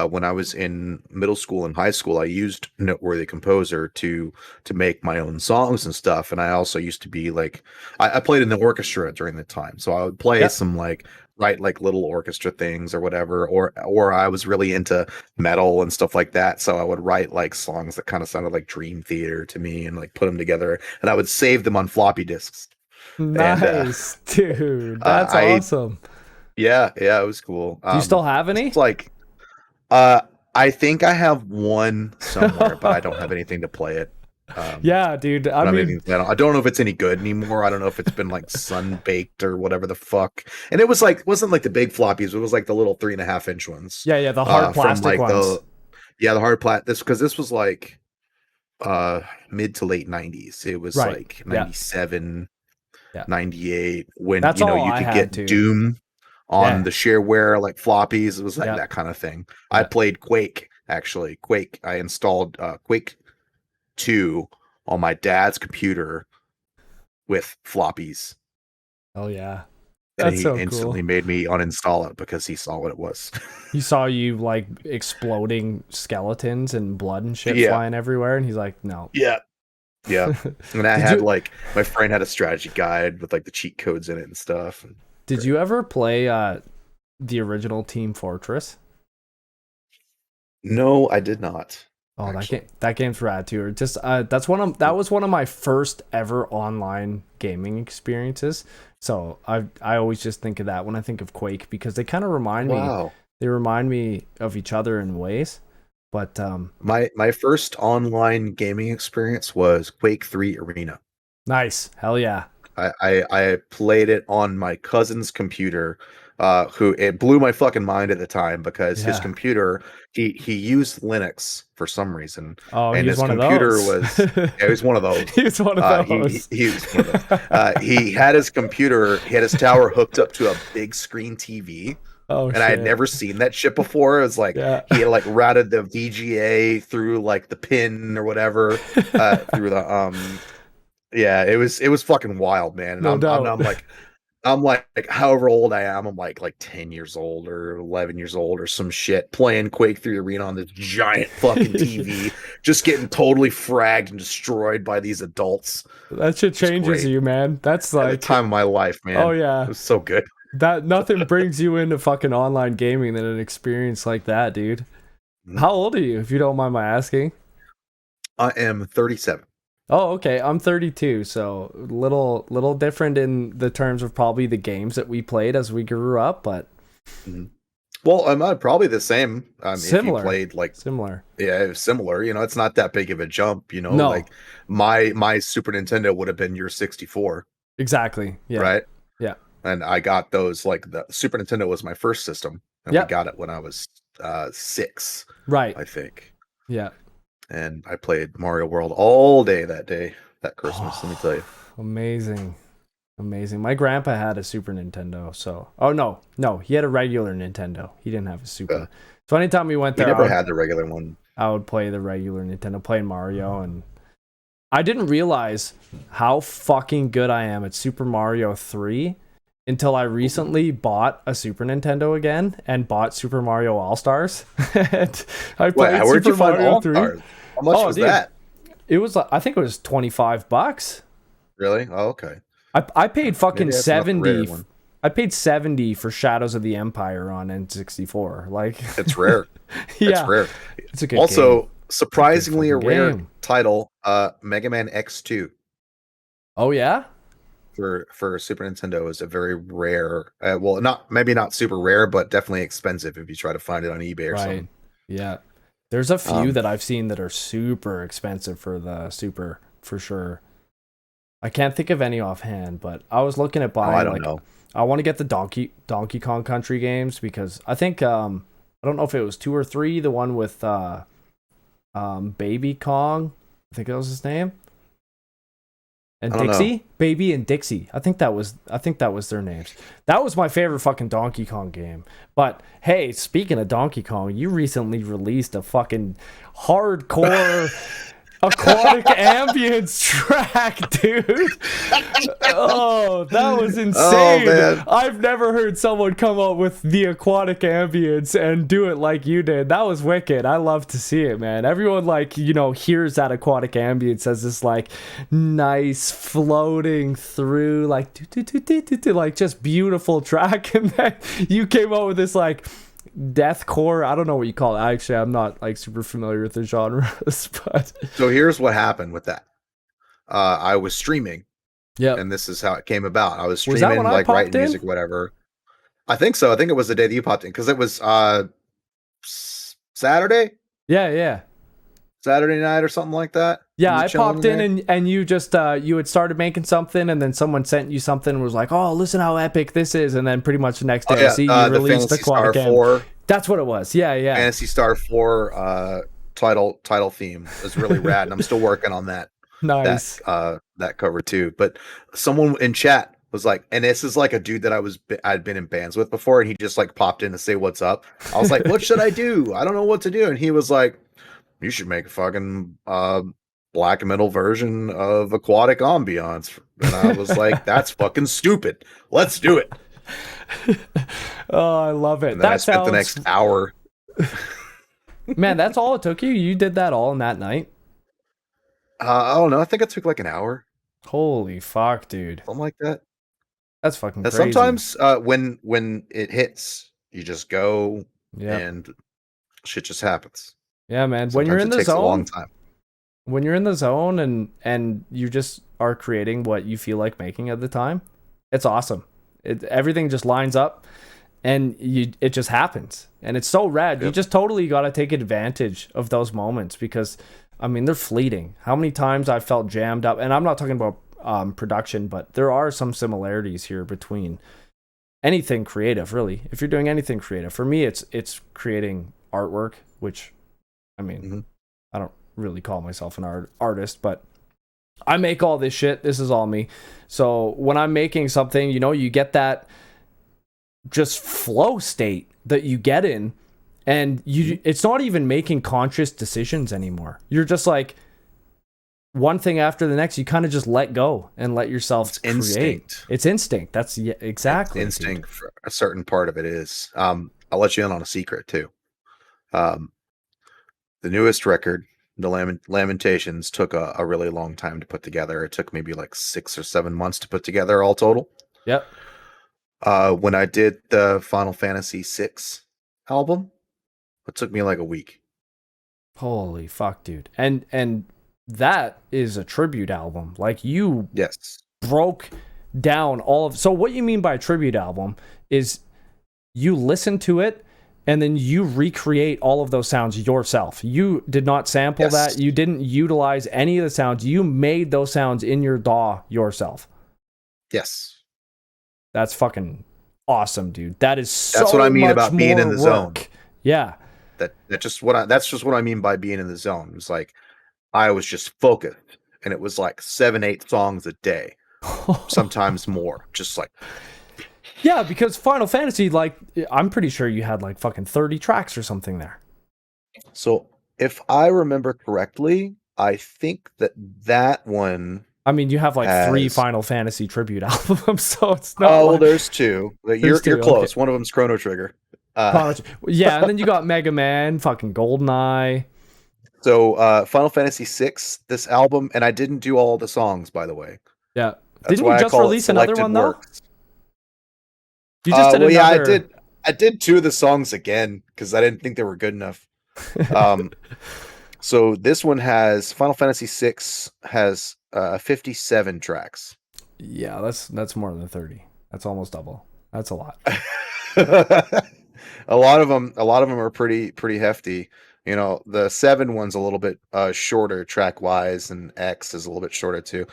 Speaker 2: When I was in middle school and high school, I used Noteworthy Composer to make my own songs and stuff. And I also used to be like, I played in the orchestra during the time, so I would play
Speaker 1: Yep.
Speaker 2: some like write like little orchestra things or whatever, or I was really into metal and stuff like that, so I would write like songs that kind of sounded like Dream Theater to me and like put them together, and I would save them on floppy disks. And
Speaker 1: Nice, dude. That's
Speaker 2: I
Speaker 1: awesome.
Speaker 2: yeah, yeah, it was cool.
Speaker 1: Do you still have
Speaker 2: It's
Speaker 1: any?
Speaker 2: like uh I think I have one somewhere, but I don't have anything to play it. Um
Speaker 1: Yeah, dude.
Speaker 2: I
Speaker 1: I
Speaker 2: don't have
Speaker 1: mean,
Speaker 2: anything, I don't know if it's any good anymore. I don't know if it's been like sun baked or whatever the fuck. And it was like, wasn't like the big floppies, it was like the little 3.5 inch ones.
Speaker 1: yeah, the hard
Speaker 2: From
Speaker 1: plastic
Speaker 2: like
Speaker 1: ones.
Speaker 2: the hard plat this because this was like uh mid to late 90s. It was
Speaker 1: Right.
Speaker 2: like
Speaker 1: Yeah.
Speaker 2: 97,
Speaker 1: Yeah.
Speaker 2: 98, when
Speaker 1: That's all
Speaker 2: you
Speaker 1: I
Speaker 2: could
Speaker 1: had
Speaker 2: get
Speaker 1: too.
Speaker 2: Doom on
Speaker 1: Yeah.
Speaker 2: the shareware like floppies. It was like
Speaker 1: Yeah.
Speaker 2: that kind of thing. I
Speaker 1: Yeah.
Speaker 2: played Quake, actually. Quake. I installed Quake 2 on my dad's computer with floppies,
Speaker 1: Oh yeah.
Speaker 2: and
Speaker 1: That's
Speaker 2: he
Speaker 1: so cool.
Speaker 2: instantly made me uninstall it because he saw what it was.
Speaker 1: He saw you like exploding skeletons and blood and shit
Speaker 2: Yeah.
Speaker 1: flying everywhere, and he's like, "No."
Speaker 2: Yeah. Yeah. And I
Speaker 1: Did
Speaker 2: had
Speaker 1: you
Speaker 2: like my friend had a strategy guide with like the cheat codes in it and stuff.
Speaker 1: did you ever play the original Team Fortress?
Speaker 2: No, I did not.
Speaker 1: Oh,
Speaker 2: Actually.
Speaker 1: that game's rad too. Or just that was one of my first ever online gaming experiences. So I always just think of that when I think of Quake, because they kind of
Speaker 2: Wow.
Speaker 1: remind me of each other in ways. But
Speaker 2: My first online gaming experience was Quake 3 Arena.
Speaker 1: nice. Hell yeah.
Speaker 2: I played it on my cousin's computer, who it blew my fucking mind at the time because his
Speaker 1: Yeah.
Speaker 2: computer, he used Linux for some reason,
Speaker 1: Oh,
Speaker 2: and
Speaker 1: he's
Speaker 2: his
Speaker 1: one of
Speaker 2: computer
Speaker 1: those.
Speaker 2: was, yeah, he was one of those.
Speaker 1: He's one of those.
Speaker 2: He was one of those. He had his computer, he had his tower hooked up to a big screen TV.
Speaker 1: Oh
Speaker 2: And I had
Speaker 1: shit.
Speaker 2: never seen that shit before. It was like
Speaker 1: Yeah.
Speaker 2: he had like routed the VGA through like the pin or whatever, through the yeah, it was fucking wild, man. And
Speaker 1: No doubt.
Speaker 2: I'm like however old I am, I'm like 10 years old or 11 years old or some shit, playing Quake 3 Arena on this giant fucking TV, just getting totally fragged and destroyed by these adults.
Speaker 1: That shit
Speaker 2: Just
Speaker 1: changes
Speaker 2: great.
Speaker 1: you, man. That's
Speaker 2: At the
Speaker 1: like,
Speaker 2: time of my life,
Speaker 1: oh
Speaker 2: man. It
Speaker 1: yeah.
Speaker 2: was so good.
Speaker 1: That nothing brings you into fucking online gaming than an experience like that, dude.
Speaker 2: Mhm.
Speaker 1: How old are you, if you don't mind my asking?
Speaker 2: I am 37.
Speaker 1: Oh, okay. I'm 32, so little different in the terms of probably the games that we played as we grew up, but
Speaker 2: Mhm. Well, I'm probably the same. If you
Speaker 1: similar.
Speaker 2: played like,
Speaker 1: Similar.
Speaker 2: yeah, it was similar. It's not that big of a jump.
Speaker 1: No,
Speaker 2: Like my Super Nintendo would have been your 64,
Speaker 1: exactly. Yeah.
Speaker 2: right?
Speaker 1: Yeah.
Speaker 2: And I got those, like the Super Nintendo was my first system, and we
Speaker 1: Yep.
Speaker 2: got it when I was 6,
Speaker 1: Right.
Speaker 2: I think.
Speaker 1: Yeah.
Speaker 2: And I played Mario World all day that Christmas. Let me tell you.
Speaker 1: Amazing. Amazing. My grandpa had a Super Nintendo, so oh no, he had a regular Nintendo. He didn't have a Super. So anytime we went
Speaker 2: We
Speaker 1: there,
Speaker 2: never had the regular one.
Speaker 1: I would play the regular Nintendo, playing Mario, and I didn't realize how fucking good I am at Super Mario 3 until I recently bought a Super Nintendo again and bought Super Mario All-Stars. And I
Speaker 2: Wait,
Speaker 1: played
Speaker 2: where'd
Speaker 1: Super
Speaker 2: you find
Speaker 1: Mario
Speaker 2: All
Speaker 1: 3.
Speaker 2: Stars? How much was
Speaker 1: Dude,
Speaker 2: that?
Speaker 1: it was I think it was $25.
Speaker 2: Really? Oh, okay.
Speaker 1: I paid fucking
Speaker 2: Maybe that's not the rare
Speaker 1: 70.
Speaker 2: one.
Speaker 1: I paid 70 for Shadows of the Empire on N64. Like,
Speaker 2: It's rare.
Speaker 1: yeah,
Speaker 2: It's rare.
Speaker 1: it's a good
Speaker 2: Also,
Speaker 1: game.
Speaker 2: surprisingly a
Speaker 1: fucking
Speaker 2: rare
Speaker 1: game.
Speaker 2: title, Mega Man X2
Speaker 1: Oh yeah,
Speaker 2: for Super Nintendo is a very rare. Well, not super rare, but definitely expensive if you try to find it on eBay or
Speaker 1: right.
Speaker 2: something.
Speaker 1: Yeah, there's a few
Speaker 2: Um,
Speaker 1: that I've seen that are super expensive for the Super, for sure. I can't think of any offhand, but I was looking at buying.
Speaker 2: I don't know.
Speaker 1: I want to get the Donkey Kong Country games, because I think I don't know if it was 2 or 3, the one with Baby Kong, I think that was his name. and Dixie, Baby and Dixie. I think that was their names. That was my favorite fucking Donkey Kong game. But hey, speaking of Donkey Kong, you recently released a fucking hardcore aquatic ambience track, dude. Oh, that was insane. Oh, I've never heard someone come up with the aquatic ambience and do it like you did. That was wicked. I love to see it, man. Everyone, like, you know, hears that aquatic ambience as this like nice floating through like like just beautiful track, and then you came up with this like deathcore. I don't know what you call it. Actually, I'm not like super familiar with the genres, but
Speaker 2: so here's what happened with that. I was streaming,
Speaker 1: yeah,
Speaker 2: and this is how it came about. I was streaming, like writing music, whatever. I think so. I think it was the day that you popped in, because it was Saturday.
Speaker 1: Yeah.
Speaker 2: Saturday night or something like that.
Speaker 1: Yeah, I popped in and you just you had started making something, and then someone sent you something and was like, "Oh, listen how epic this is," and then pretty much the next day I see you released the Quake game. 4. That's what it was. Yeah.
Speaker 2: Phantasy Star 4 title theme was really rad, and I'm still working on that.
Speaker 1: Nice.
Speaker 2: That cover too. But someone in chat was like, and this is like a dude that I'd been in bands with before, and he just like popped in to say what's up. I was like, "What should I do? I don't know what to do." And he was like, "You should make a fucking black metal version of aquatic ambiance." And I was like, "That's fucking stupid. Let's do it."
Speaker 1: Oh, I love it.
Speaker 2: And then I spent the next hour.
Speaker 1: Man, that's all it took you? You did that all in that night?
Speaker 2: I don't know. I think it took like an hour.
Speaker 1: Holy fuck, dude.
Speaker 2: Something like that.
Speaker 1: That's fucking crazy.
Speaker 2: Sometimes when it hits, you just go and shit just happens.
Speaker 1: Yeah, man.
Speaker 2: Sometimes
Speaker 1: when you're in the zone,
Speaker 2: a long time.
Speaker 1: When you're in the zone and you just are creating what you feel like making at the time, it's awesome. Everything just lines up, and it just happens, and it's so rad. Yep. You just totally got to take advantage of those moments, because I mean, they're fleeting. How many times I felt jammed up, and I'm not talking about production, but there are some similarities here between anything creative, really. If you're doing anything creative, for me, it's creating artwork, which, I mean, I don't really call myself an artist, but I make all this shit. This is all me. So when I'm making something, you know, you get that just flow state that you get in, and it's not even making conscious decisions anymore. You're just like, one thing after the next, you kind of just let go and let yourself create.
Speaker 2: Instinct.
Speaker 1: It's instinct. That's exactly
Speaker 2: it's instinct. For a certain part of it is. I'll let you in on a secret too. The newest record, the Lamentations, took a really long time to put together. It took maybe like 6 or 7 months to put together all total.
Speaker 1: Yep.
Speaker 2: When I did the Final Fantasy VI album, it took me like a week.
Speaker 1: Holy fuck, dude. And that is a tribute album. Like, you broke down all of... So what you mean by a tribute album is you listen to it and then you recreate all of those sounds yourself. You did not sample that. You didn't utilize any of the sounds. You made those sounds in your DAW yourself.
Speaker 2: Yes.
Speaker 1: That's fucking awesome, dude. That's
Speaker 2: what I mean about being in the zone.
Speaker 1: Yeah.
Speaker 2: That's just what I mean by being in the zone. It's like, I was just focused, and it was like 7-8 songs a day, sometimes more. Just like,
Speaker 1: yeah, because Final Fantasy, like, I'm pretty sure you had like fucking 30 tracks or something there.
Speaker 2: So if I remember correctly, I think that one.
Speaker 1: I mean, you have like 3 Final Fantasy tribute albums, so it's not.
Speaker 2: Oh, well, there's 2. You're close. Okay. One of them's Chrono Trigger.
Speaker 1: Yeah, and then you got Mega Man, fucking Goldeneye.
Speaker 2: So Final Fantasy VI, this album, and I didn't do all the songs, by the way.
Speaker 1: Yeah. Didn't you just release another one, though?
Speaker 2: You just did another... Yeah, I did 2 of the songs again, because I didn't think they were good enough. So this one has, Final Fantasy VI has 57 tracks.
Speaker 1: Yeah, that's more than 30. That's almost double. That's a lot.
Speaker 2: A lot of them are pretty hefty. You know, the 7 one's a little bit shorter track wise, and X is a little bit shorter too.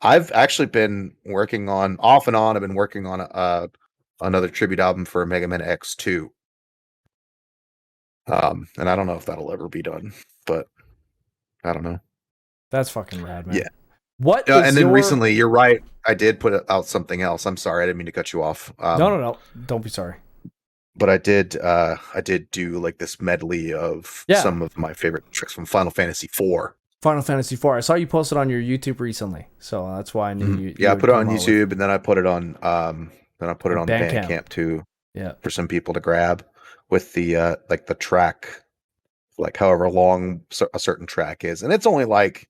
Speaker 2: I've actually been working on, off and on, I've been working on another tribute album for Mega Man X2. And I don't know if that'll ever be done, but I don't know.
Speaker 1: That's fucking rad, man.
Speaker 2: Yeah.
Speaker 1: What
Speaker 2: Yeah,
Speaker 1: is
Speaker 2: and then recently, you're right. I did put out something else. I'm sorry, I didn't mean to cut you off.
Speaker 1: No. Don't be sorry.
Speaker 2: But I did do like this medley of some of my favorite tracks from Final Fantasy IV.
Speaker 1: Final Fantasy IV. I saw you posted on your YouTube recently, so that's why I knew you.
Speaker 2: Yeah, I put it on YouTube, and then I put it on Bandcamp too.
Speaker 1: Yeah,
Speaker 2: for some people to grab with the like the track, like however long a certain track is, and it's only like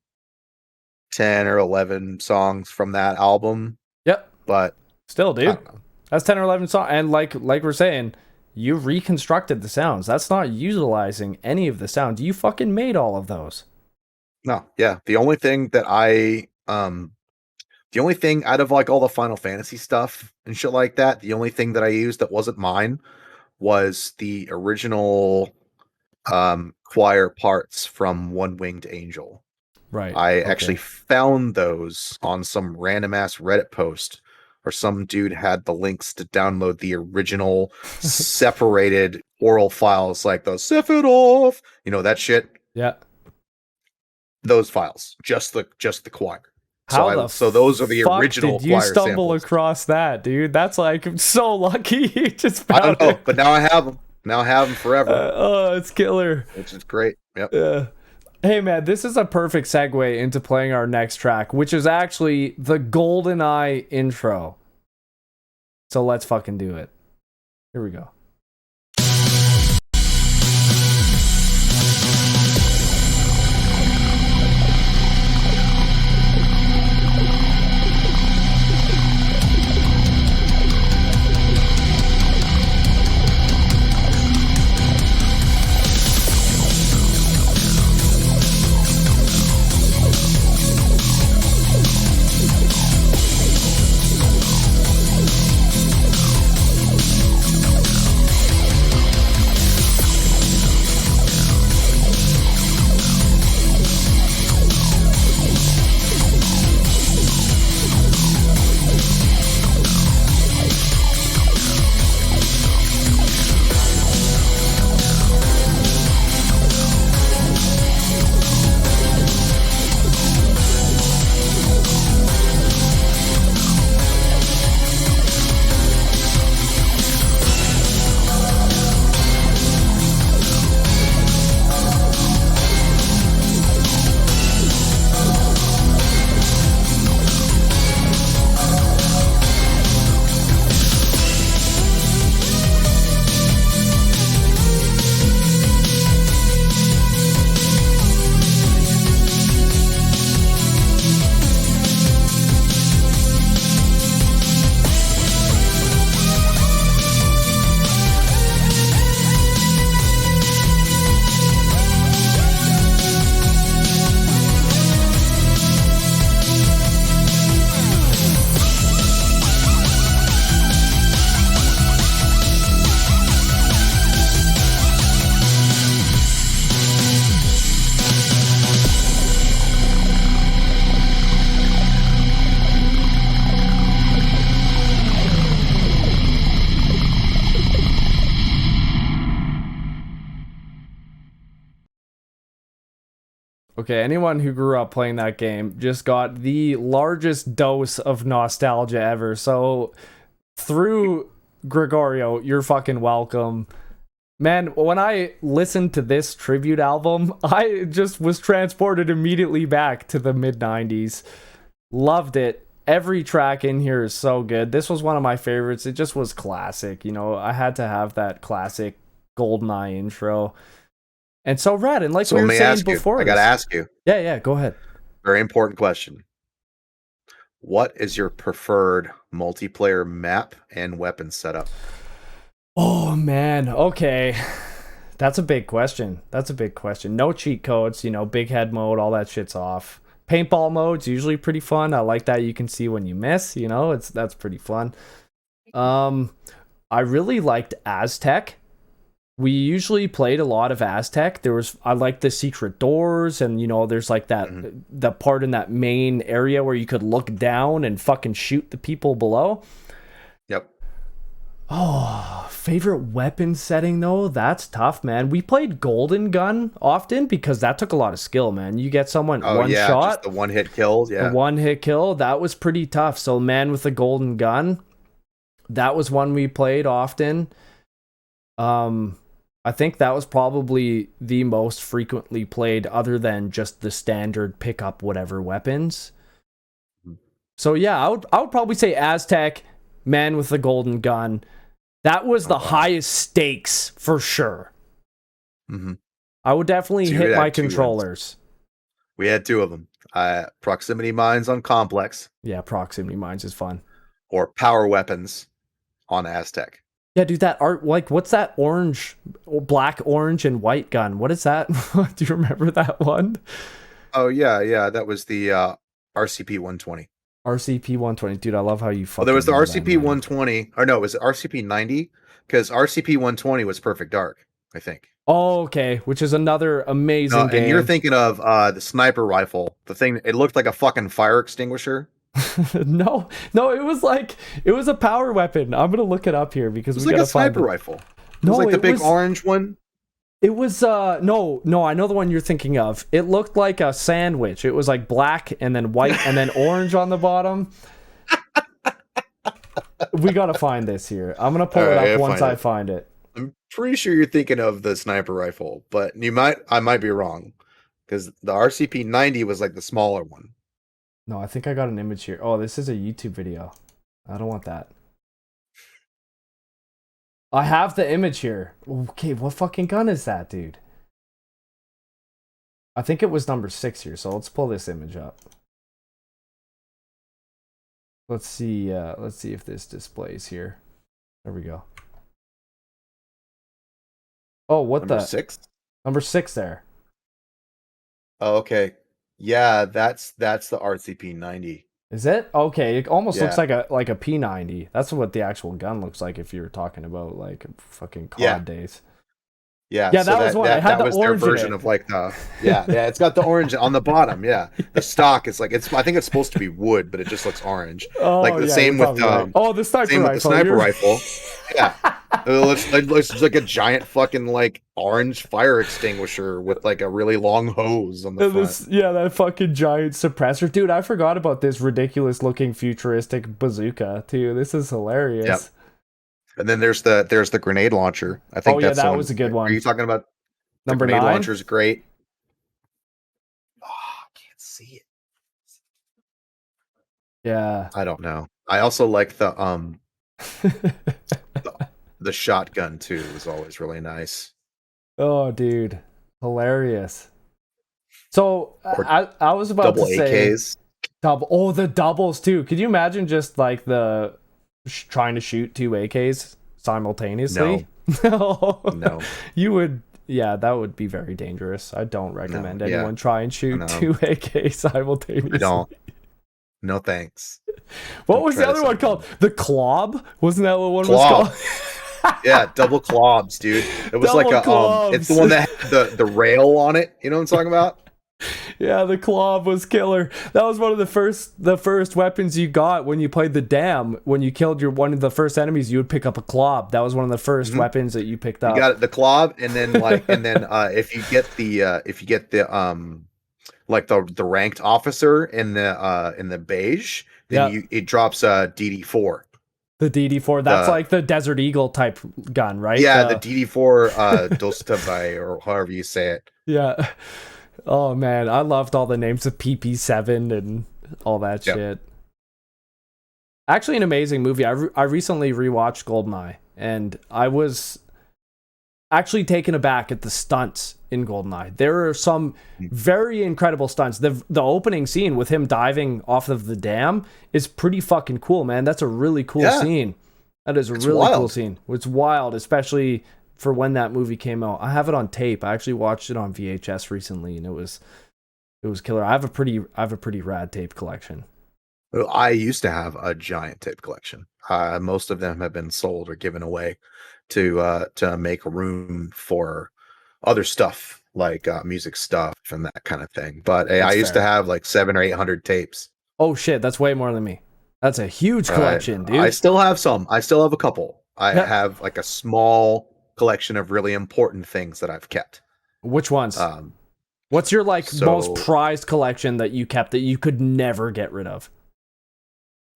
Speaker 2: 10 or 11 songs from that album.
Speaker 1: Yep.
Speaker 2: But
Speaker 1: still, dude, that's 10 or 11 songs, and like we're saying, you reconstructed the sounds. That's not utilizing any of the sounds. You fucking made all of those.
Speaker 2: No, yeah. The only thing out of like all the Final Fantasy stuff and shit like that, the only thing that I used that wasn't mine was the original choir parts from One Winged Angel.
Speaker 1: Right.
Speaker 2: I actually found those on some random ass Reddit post, or some dude had the links to download the original separated oral files, like those Sephiroth, that shit.
Speaker 1: Yeah.
Speaker 2: Those files, just the choir.
Speaker 1: So
Speaker 2: those are the original
Speaker 1: did you
Speaker 2: choir
Speaker 1: stumble
Speaker 2: samples.
Speaker 1: Across that, dude? That's like so lucky. You just
Speaker 2: found
Speaker 1: I don't know,
Speaker 2: but now I have them. Now I have them forever.
Speaker 1: It's killer.
Speaker 2: Which is great. Yep.
Speaker 1: Yeah. Hey man, this is a perfect segue into playing our next track, which is actually the Goldeneye intro. So let's fucking do it. Here we go. Okay, anyone who grew up playing that game just got the largest dose of nostalgia ever. So, through Gregorio, you're fucking welcome. Man, when I listened to this tribute album, I just was transported immediately back to the mid-90s. Loved it. Every track in here is so good. This was one of my favorites. It just was classic. I had to have that classic Goldeneye intro. And so rad, and like we were saying before,
Speaker 2: I gotta ask you.
Speaker 1: Yeah, go ahead.
Speaker 2: Very important question. What is your preferred multiplayer map and weapon setup?
Speaker 1: Oh man, okay. That's a big question. No cheat codes, big head mode, all that shit's off. Paintball mode's usually pretty fun. I like that you can see when you miss, that's pretty fun. I really liked Aztec. We usually played a lot of Aztec. I like the secret doors, and there's like that the part in that main area where you could look down and fucking shoot the people below.
Speaker 2: Yep.
Speaker 1: Oh, favorite weapon setting though? That's tough, man. We played Golden Gun often because that took a lot of skill, man. You get someone one
Speaker 2: just
Speaker 1: shot,
Speaker 2: the one hit kills,
Speaker 1: the one hit kill. That was pretty tough. So, man with the Golden Gun, that was one we played often. I think that was probably the most frequently played, other than just the standard pick up whatever weapons. So yeah, I would probably say Aztec, man with the Golden Gun. That was the highest stakes for sure.
Speaker 2: Mm-hmm.
Speaker 1: I would definitely hit my controllers.
Speaker 2: We had 2 of them. Proximity mines on Complex.
Speaker 1: Yeah, proximity mines is fun.
Speaker 2: Or power weapons on Aztec.
Speaker 1: Yeah, dude, that art, like, what's that orange, black, orange, and white gun? What is that? Do you remember that one?
Speaker 2: Oh, yeah. That was the RCP 120.
Speaker 1: RCP 120. Dude, I love how you fucking...
Speaker 2: There was the RCP 120. Or no, it was RCP 90? Because RCP 120 was Perfect Dark, I think.
Speaker 1: Oh, okay. Which is another amazing game.
Speaker 2: And you're thinking of the sniper rifle. The thing, it looked like a fucking fire extinguisher.
Speaker 1: No, it was a power weapon. I'm gonna look it up here because we gotta
Speaker 2: find a sniper rifle. It was like the big orange one.
Speaker 1: It was no, I know the one you're thinking of. It looked like a sandwich. It was like black and then white and then orange on the bottom. We gotta find this here. I'm gonna pull it up once I find it.
Speaker 2: I'm pretty sure you're thinking of the sniper rifle, but I might be wrong because the RCP 90 was like the smaller one.
Speaker 1: No, I think I got an image here. Oh, this is a YouTube video. I don't want that. I have the image here. Okay, what fucking gun is that, dude? I think it was number 6 here, so let's pull this image up. Let's see if this displays here. There we go. Oh, what
Speaker 2: number 6?
Speaker 1: Number 6 there.
Speaker 2: Oh, okay. Yeah, that's the RCP 90.
Speaker 1: Is it? Okay, it almost looks like a P90. That's what the actual gun looks like if you're talking about like fucking COD days.
Speaker 2: Yeah,
Speaker 1: so that was one. That was
Speaker 2: their version of like the it's got the orange on the bottom. Yeah, the stock is like I think it's supposed to be wood, but it just looks orange.
Speaker 1: Oh,
Speaker 2: like the same with
Speaker 1: the sniper
Speaker 2: rifle. Yeah, it looks like a giant fucking like orange fire extinguisher with like a really long hose on the front.
Speaker 1: That fucking giant suppressor, dude. I forgot about this ridiculous looking futuristic bazooka too. This is hilarious.
Speaker 2: Yep. And then there's the grenade launcher. I think
Speaker 1: that was a good one.
Speaker 2: Are you talking about
Speaker 1: number 9?
Speaker 2: Grenade launcher is great. Oh, I can't see it.
Speaker 1: Yeah.
Speaker 2: I don't know. I also like the the shotgun too. Is always really nice.
Speaker 1: Oh, dude, hilarious. So I was about to say
Speaker 2: AKs.
Speaker 1: The doubles too. Could you imagine just like the trying to shoot 2 AKs simultaneously?
Speaker 2: No.
Speaker 1: You would. Yeah, that would be very dangerous. I don't recommend anyone try and shoot 2 AKs simultaneously.
Speaker 2: I don't. No thanks.
Speaker 1: What was the other one called? The Clob? Wasn't that what one was called?
Speaker 2: Yeah, double clobs, dude. It was like a it's the one that had the rail on it. You know what I'm talking about?
Speaker 1: Yeah, the Clob was killer. That was one of the first weapons you got when you played the Dam. When you killed one of the first enemies, you would pick up a Clob. That was one of the first weapons that you picked up.
Speaker 2: You got the Clob, and then if you get the like the ranked officer in the beige, then it drops DD4.
Speaker 1: The DD4, that's like the Desert Eagle type gun, right?
Speaker 2: Yeah, the DD4 Dostabay, or however you say it.
Speaker 1: Yeah. Oh man, I loved all the names of PP7 and all that shit. Actually, an amazing movie. I recently rewatched Goldeneye, and I was actually taken aback at the stunts in Goldeneye. There are some very incredible stunts. The opening scene with him diving off of the dam is pretty fucking cool, man. That's a really cool scene. That is a really cool scene. It's wild, especially for when that movie came out. I have it on tape. I actually watched it on VHS recently, and it was killer. I have a pretty rad tape collection.
Speaker 2: Well, I used to have a giant tape collection. Most of them have been sold or given away to make room for other stuff like music stuff and that kind of thing. But I used to have like 700 or 800 tapes.
Speaker 1: Oh shit, that's way more than me. That's a huge collection, dude.
Speaker 2: I still have some. I still have a couple. I have like a small collection of really important things that I've kept.
Speaker 1: Which ones? What's your most prized collection that you kept that you could never get rid of?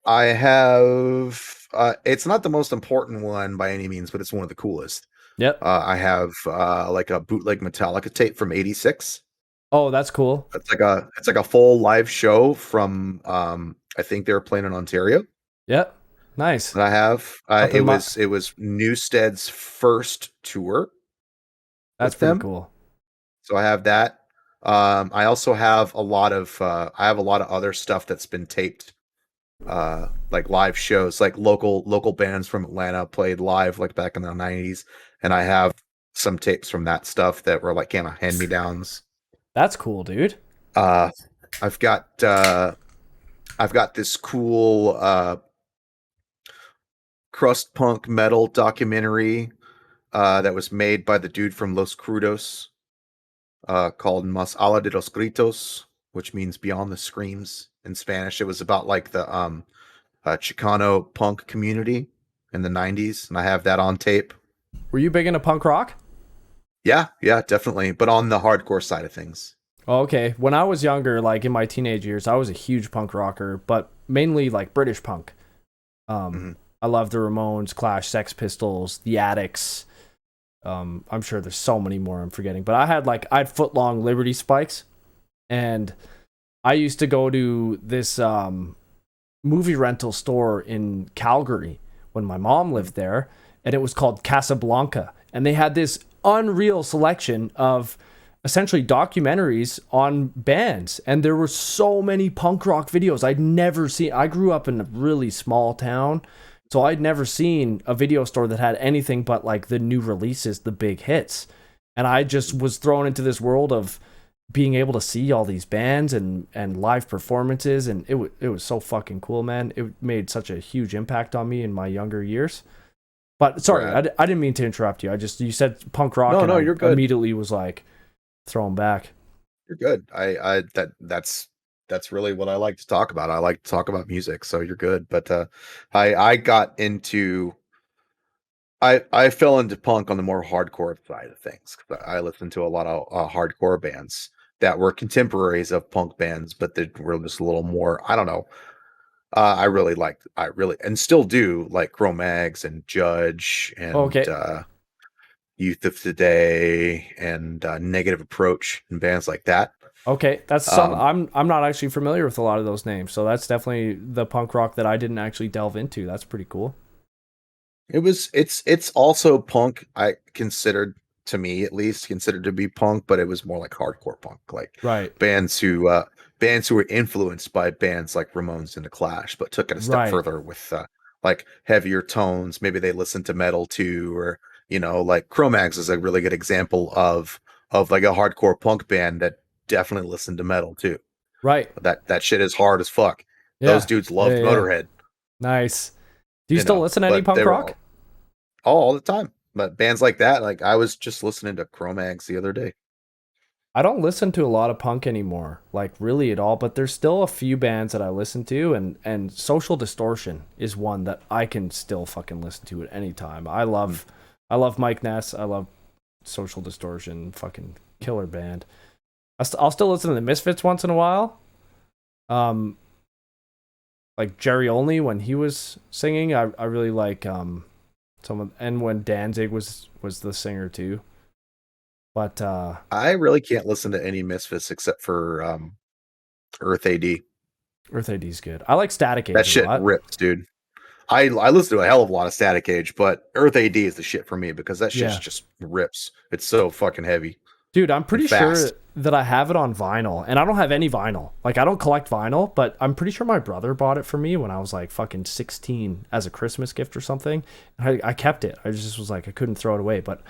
Speaker 2: I have. It's not the most important one by any means, but it's one of the coolest.
Speaker 1: Yep.
Speaker 2: I have like a bootleg Metallica tape from '86.
Speaker 1: Oh, that's cool.
Speaker 2: It's like a full live show from I think they were playing in Ontario.
Speaker 1: Yep. Nice.
Speaker 2: And I have it was Newstead's first tour.
Speaker 1: That's pretty cool.
Speaker 2: So I have that. I also have a lot of other stuff that's been taped, like live shows, like local bands from Atlanta played live like back in the '90s, and I have some tapes from that stuff that were like kind of hand-me-downs.
Speaker 1: That's cool, dude.
Speaker 2: I've got this cool crust punk metal documentary that was made by the dude from Los Crudos, called Más allá de los gritos, which means beyond the screams in Spanish. It was about like the Chicano punk community in the '90s, and I have that on tape.
Speaker 1: Were you big into punk rock?
Speaker 2: Yeah, definitely, but on the hardcore side of things.
Speaker 1: Oh, okay. When I was younger, like in my teenage years, I was a huge punk rocker, but mainly like British punk. I love the Ramones, Clash, Sex Pistols, the Addicts. I'm sure there's so many more I'm forgetting, but I had foot-long Liberty spikes, and I used to go to this movie rental store in Calgary when my mom lived there, and it was called Casablanca, and they had this unreal selection of essentially documentaries on bands, and there were so many punk rock videos I'd never seen. I grew up in a really small town, so I'd never seen a video store that had anything but like the new releases, the big hits. And I just was thrown into this world of being able to see all these bands and live performances, and it was so fucking cool, man. It made such a huge impact on me in my younger years. But sorry, I didn't mean to interrupt you. You said punk rock.
Speaker 2: No, you're good.
Speaker 1: Immediately was like throwing back.
Speaker 2: You're good. That's really what I like to talk about. I like to talk about music, so you're good. But I got into I fell into punk on the more hardcore side of things. I listened to a lot of hardcore bands that were contemporaries of punk bands, but they were just a little more, I don't know. I really and still do like Cro-Mags and Judge and Youth of Today and Negative Approach and bands like that.
Speaker 1: Okay, that's some. I'm not actually familiar with a lot of those names, so that's definitely the punk rock that I didn't actually delve into. That's pretty cool.
Speaker 2: It's also punk. I considered, to me at least, considered to be punk, but it was more like hardcore punk, like bands who were influenced by bands like Ramones and the Clash, but took it a step further with like heavier tones. Maybe they listened to metal too, or like Cro-Mags is a really good example of like a hardcore punk band that definitely listened to metal too.
Speaker 1: Right.
Speaker 2: That shit is hard as fuck. Yeah. Those dudes loved Motorhead.
Speaker 1: Nice. Do you still listen to any punk rock?
Speaker 2: All the time. But bands like that, like I was just listening to Cro-Mags the other day.
Speaker 1: I don't listen to a lot of punk anymore, like really at all, but there's still a few bands that I listen to, and Social Distortion is one that I can still fucking listen to at any time. I love Mike Ness. I love Social Distortion, fucking killer band. I'll still listen to the Misfits once in a while. Like Jerry Only when he was singing, I really like and when Danzig was the singer too. But
Speaker 2: I really can't listen to any Misfits except for Earth AD.
Speaker 1: Earth AD is good. I like Static Age.
Speaker 2: That shit rips, dude. I listen to a hell of a lot of Static Age, but Earth AD is the shit for me because that shit just rips. It's so fucking heavy.
Speaker 1: Dude, I'm pretty sure that I have it on vinyl, and I don't have any vinyl. Like, I don't collect vinyl, but I'm pretty sure my brother bought it for me when I was like fucking 16 as a Christmas gift or something. I kept it. I just was like, I couldn't throw it away, but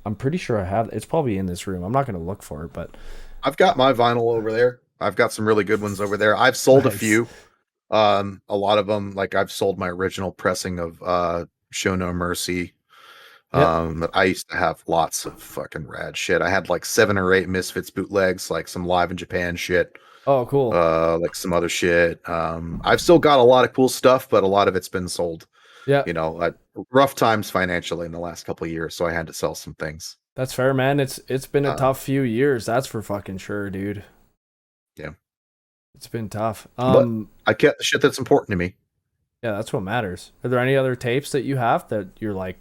Speaker 1: I'm pretty sure I have. It's probably in this room. I'm not going to look for it, but
Speaker 2: I've got my vinyl over there. I've got some really good ones over there. I've sold a few. A lot of them, like I've sold my original pressing of Show No Mercy. But I used to have lots of fucking rad shit. I had like 7 or 8 Misfits bootlegs, like some Live in Japan shit.
Speaker 1: Oh, cool.
Speaker 2: Like some other shit. I've still got a lot of cool stuff, but a lot of it's been sold.
Speaker 1: Yeah.
Speaker 2: Rough times financially in the last couple of years, so I had to sell some things.
Speaker 1: That's fair, man. It's been a tough few years. That's for fucking sure, dude.
Speaker 2: Yeah.
Speaker 1: It's been tough.
Speaker 2: But I kept the shit that's important to me.
Speaker 1: Yeah, that's what matters. Are there any other tapes that you have that you're like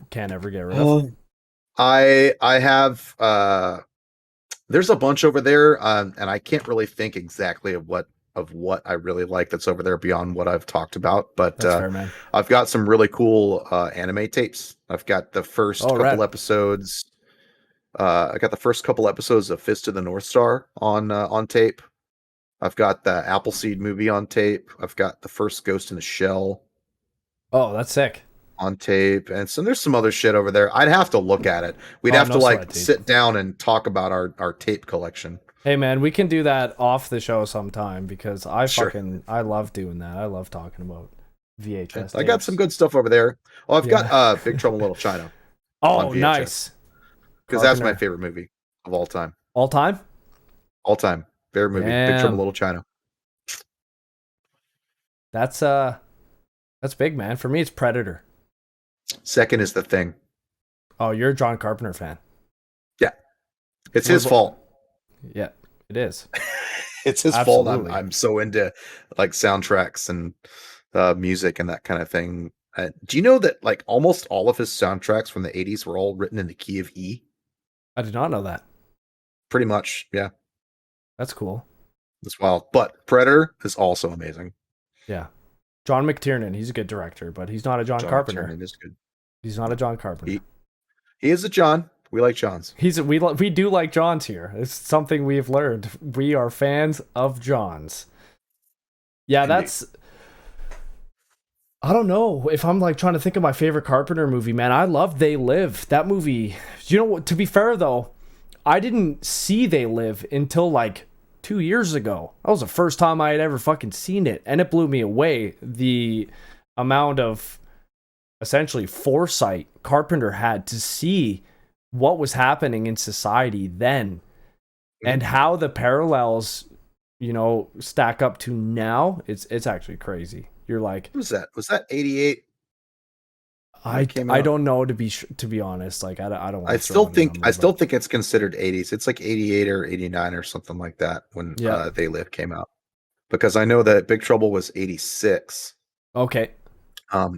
Speaker 1: can't ever get rid of?
Speaker 2: I have there's a bunch over there, and I can't really think exactly of what I really like that's over there beyond what I've talked about. But
Speaker 1: That's fair, man.
Speaker 2: I've got some really cool anime tapes. I've got the first couple episodes. I got the first couple episodes of Fist of the North Star on tape. I've got the Appleseed movie on tape. I've got the first Ghost in the Shell.
Speaker 1: Oh, that's sick.
Speaker 2: On tape, and so there's some other shit over there. I'd have to look at it. We'd have to sit down and talk about our tape collection.
Speaker 1: Hey man, we can do that off the show sometime because I love doing that. I love talking about VHS.
Speaker 2: I got some good stuff over there. Oh, I've got Big Trouble in Little China.
Speaker 1: Oh, nice.
Speaker 2: Because that's my favorite movie of all time.
Speaker 1: All time?
Speaker 2: All time. Favorite movie. Damn. Big Trouble in Little China.
Speaker 1: That's big, man. For me, it's Predator.
Speaker 2: Second is The Thing.
Speaker 1: Oh, you're a John Carpenter fan.
Speaker 2: Yeah. It's his fault.
Speaker 1: Yeah, it is.
Speaker 2: It's his fault. I'm so into like soundtracks and music and that kind of thing. Do you know that like almost all of his soundtracks from the 80s were all written in the key of E?
Speaker 1: I did not know that.
Speaker 2: Pretty much, yeah.
Speaker 1: That's cool.
Speaker 2: That's wild. But Predator is also amazing.
Speaker 1: Yeah. John McTiernan, he's a good director, but he's not a John Carpenter.
Speaker 2: McTiernan is good.
Speaker 1: He's not a John Carpenter.
Speaker 2: He is a John. We like Johns.
Speaker 1: We do like Johns here. It's something we've learned. We are fans of Johns. Yeah, indeed. I don't know if I'm like trying to think of my favorite Carpenter movie, man. I love They Live. That movie. You know what? To be fair though, I didn't see They Live until like 2 years ago. That was the first time I had ever fucking seen it, and it blew me away. The amount of essentially foresight Carpenter had to see what was happening in society then, and how the parallels, stack up to now. It's actually crazy. You're like,
Speaker 2: what was that? Was that 88?
Speaker 1: I don't know, to be honest. Like I don't.
Speaker 2: I still think it's considered 80s. It's like 88 or 89 or something like that when They Live came out. Because I know that Big Trouble was 86.
Speaker 1: Okay.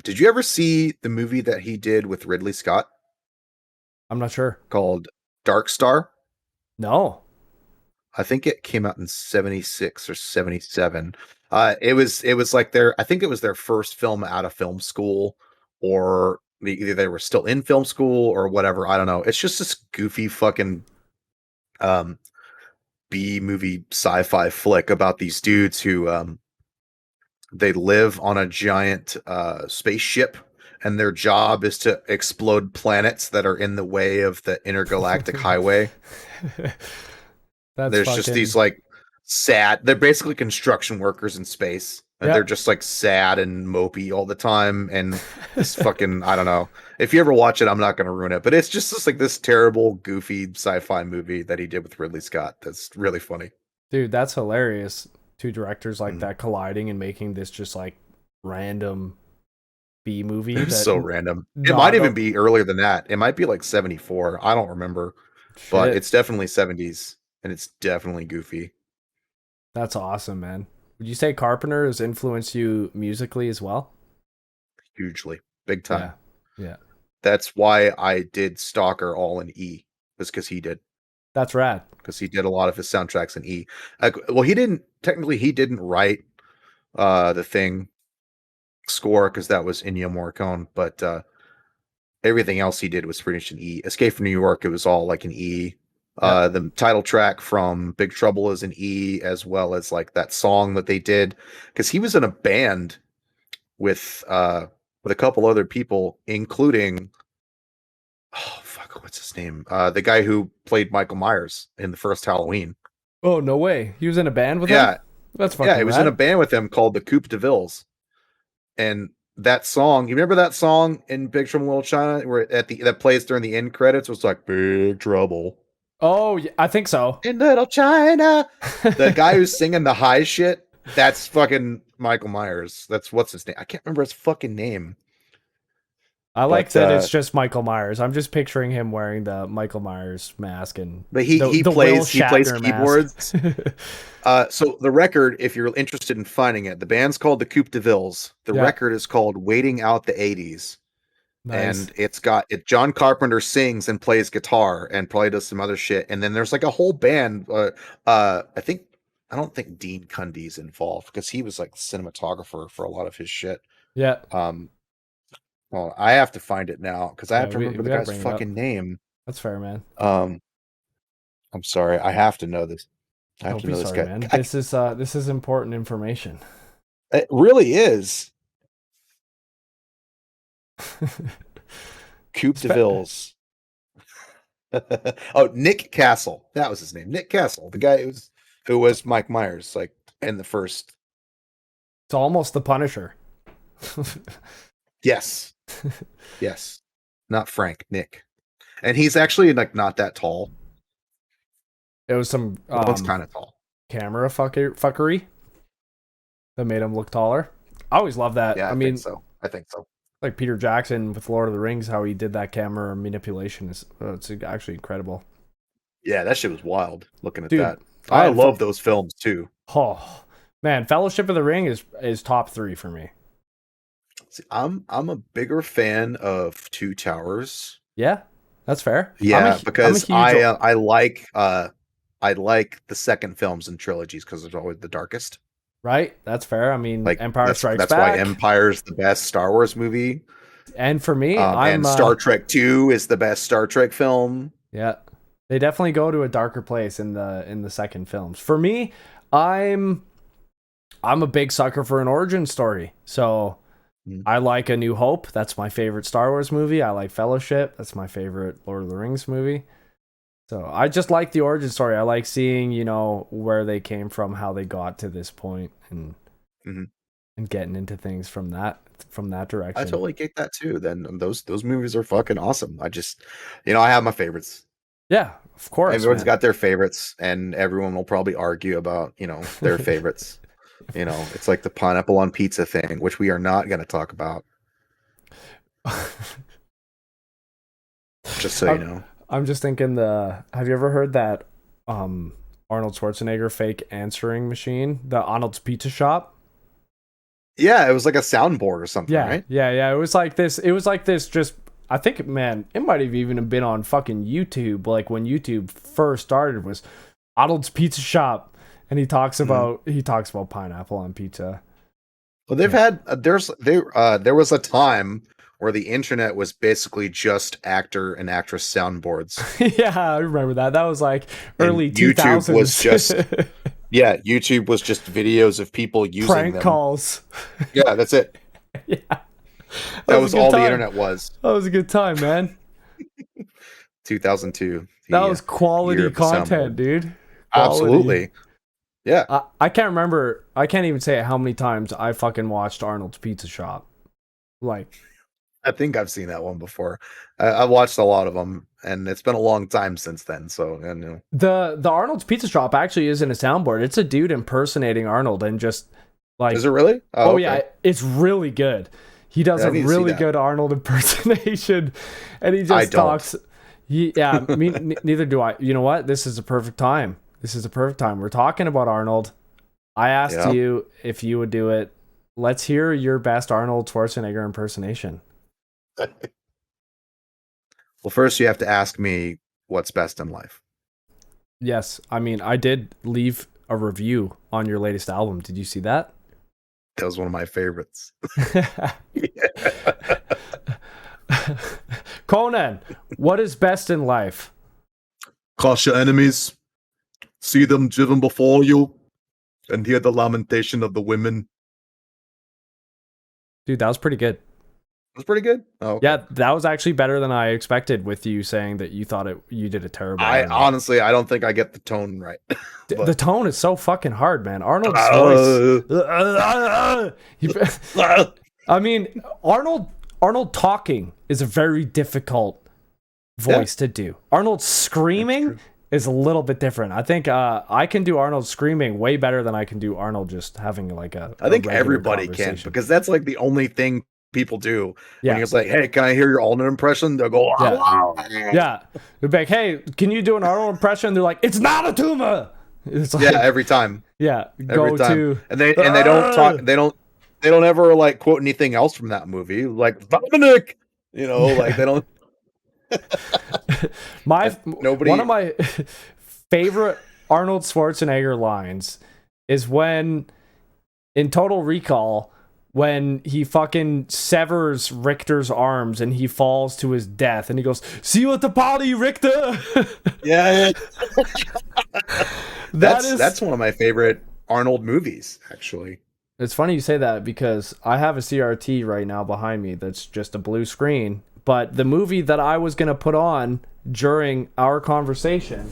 Speaker 2: Did you ever see the movie that he did with Ridley Scott?
Speaker 1: I'm not sure.
Speaker 2: Called Dark Star?
Speaker 1: No.
Speaker 2: I think it came out in 76 or 77. It was like I think it was their first film out of film school, or either they were still in film school or whatever. I don't know. It's just this goofy fucking B movie sci-fi flick about these dudes who they live on a giant spaceship, and their job is to explode planets that are in the way of the intergalactic highway. There's just these like sad, they're basically construction workers in space. And they're just like sad and mopey all the time. And this fucking, I don't know. If you ever watch it, I'm not going to ruin it. But it's just this terrible, goofy sci-fi movie that he did with Ridley Scott. That's really funny.
Speaker 1: Dude, that's hilarious. Two directors like that colliding and making this just like random B movie.
Speaker 2: It's so random. It might even be earlier than that. It might be like 74. I don't remember. Shit. But it's definitely 70s. And it's definitely goofy.
Speaker 1: That's awesome, man. Would you say Carpenter has influenced you musically as well?
Speaker 2: Hugely. Big time.
Speaker 1: Yeah.
Speaker 2: That's why I did Stalker all in E. Was because he did.
Speaker 1: That's rad.
Speaker 2: Because he did a lot of his soundtracks in E. Well, he didn't write the Thing score, because that was Ennio Morricone, but everything else he did was pretty much in E. Escape from New York, it was all like an E. The title track from Big Trouble is an E, as well as like that song that they did, because he was in a band with a couple other people, including what's his name? The guy who played Michael Myers in the first Halloween.
Speaker 1: Oh, no way. He was in a band with him? That's fucking
Speaker 2: he was in a band with him called the Coupe de Villes. And that song, you remember that song in Big Trouble in Little China where that plays during the end credits? It was like Big Trouble.
Speaker 1: Oh, yeah, I think so.
Speaker 2: In Little China. The guy who's singing the high shit, that's fucking Michael Myers. That's what's his name? I can't remember his fucking name.
Speaker 1: I like that it's just Michael Myers. I'm just picturing him wearing the Michael Myers mask and
Speaker 2: but he plays keyboards. So the record, if you're interested in finding it, the band's called the Coupe de Villes. The record is called Waiting Out the 80s. Nice. And it's got John Carpenter sings and plays guitar and probably does some other shit. And then there's like a whole band. I don't think Dean Cundy's involved because he was like the cinematographer for a lot of his shit.
Speaker 1: Yeah.
Speaker 2: Well, I have to find it now because I have to remember the guy's fucking name.
Speaker 1: That's fair, man.
Speaker 2: I'm sorry. I have to know this. I have to know this guy.
Speaker 1: Man. This is important information.
Speaker 2: It really is. Coupe de Villes. Oh, Nick Castle. That was his name. Nick Castle. The guy who was Mike Myers, like in the first.
Speaker 1: It's almost the Punisher.
Speaker 2: Yes. Yes. Not Frank, Nick. And he's actually like not that tall.
Speaker 1: It was some
Speaker 2: one's kind of tall.
Speaker 1: Camera fuckery that made him look taller. I always love that.
Speaker 2: Yeah, I think so.
Speaker 1: Like Peter Jackson with Lord of the Rings, how he did that camera manipulation is it's actually incredible.
Speaker 2: Yeah, that shit was wild. Looking at that, I love those films too.
Speaker 1: Oh man, Fellowship of the Ring is top 3 for me.
Speaker 2: See, I'm a bigger fan of Two Towers.
Speaker 1: Yeah, that's fair.
Speaker 2: Yeah, because I like the second films and trilogies because it's always the darkest.
Speaker 1: Right, that's fair. I mean, like, Empire Strikes Back.
Speaker 2: That's why Empire's the best Star Wars movie.
Speaker 1: And for me,
Speaker 2: and Star Trek 2 is the best Star Trek film.
Speaker 1: Yeah, they definitely go to a darker place in the second films. For me, I'm a big sucker for an origin story. So I like A New Hope. That's my favorite Star Wars movie. I like Fellowship. That's my favorite Lord of the Rings movie. So I just like the origin story. I like seeing, where they came from, how they got to this point, and getting into things from that direction.
Speaker 2: I totally get that too. Then those movies are fucking awesome. I just, I have my favorites.
Speaker 1: Yeah, of course.
Speaker 2: Everyone's got their favorites, and everyone will probably argue about, their favorites. It's like the pineapple on pizza thing, which we are not going to talk about. Just so you know.
Speaker 1: I'm just thinking have you ever heard that Arnold Schwarzenegger fake answering machine, the Arnold's Pizza Shop?
Speaker 2: Yeah, it was like a soundboard or something, right?
Speaker 1: Yeah. It was like this just, I think, man, it might have even been on fucking YouTube, like when YouTube first started, was Arnold's Pizza Shop, and he talks about pineapple on pizza.
Speaker 2: Well, they've had there was a time where the internet was basically just actor and actress soundboards.
Speaker 1: Yeah, I remember that. That was like early 2000s.
Speaker 2: YouTube was just YouTube was just videos of people using
Speaker 1: prank calls.
Speaker 2: Yeah, that's it.
Speaker 1: Yeah.
Speaker 2: That was all the internet was.
Speaker 1: That was a good time, man.
Speaker 2: 2002.
Speaker 1: That was quality content, dude. Quality.
Speaker 2: Absolutely. Yeah.
Speaker 1: I can't remember. I can't even say how many times I fucking watched Arnold's Pizza Shop. Like,
Speaker 2: I think I've seen that one before. I've watched a lot of them, and it's been a long time since then. So,
Speaker 1: the Arnold's Pizza Shop actually isn't a soundboard. It's a dude impersonating Arnold, and just like,
Speaker 2: is it really?
Speaker 1: Oh okay. Yeah, it's really good. He does a really good Arnold impersonation, and he just talks. Neither do I. You know what? This is a perfect time. We're talking about Arnold. I asked you if you would do it. Let's hear your best Arnold Schwarzenegger impersonation.
Speaker 2: Well, first you have to ask me what's best in life.
Speaker 1: Yes, I mean, I did leave a review on your latest album. Did you see that?
Speaker 2: That was one of my favorites.
Speaker 1: Conan, what is best in life?
Speaker 2: Crush your enemies, see them driven before you, and hear the lamentation of the women.
Speaker 1: Dude, that was pretty good.
Speaker 2: It was pretty good. Oh, okay.
Speaker 1: Yeah, that was actually better than I expected, with you saying that you thought you did a terrible.
Speaker 2: Honestly, I don't think I get the tone right.
Speaker 1: The tone is so fucking hard, man. Arnold's voice. I mean, Arnold talking is a very difficult voice to do. Arnold screaming is a little bit different. I think I can do Arnold screaming way better than I can do Arnold just having like a.
Speaker 2: I think everybody can, because that's like the only thing people do. Yeah. When he's like, "Hey, can I hear your Arnold impression?" They'll go,
Speaker 1: yeah. They're like, "Hey, can you do an Arnold impression?" They're like, "It's not a tumor." It's like,
Speaker 2: every time.
Speaker 1: Yeah,
Speaker 2: every time. And they don't talk. They don't ever like quote anything else from that movie, like Dominic. Like they don't.
Speaker 1: One of my favorite Arnold Schwarzenegger lines is when in Total Recall, when he fucking severs Richter's arms and he falls to his death and he goes, "See you at the party, Richter."
Speaker 2: Yeah. That's one of my favorite Arnold movies, actually.
Speaker 1: It's funny you say that because I have a CRT right now behind me that's just a blue screen. But the movie that I was going to put on during our conversation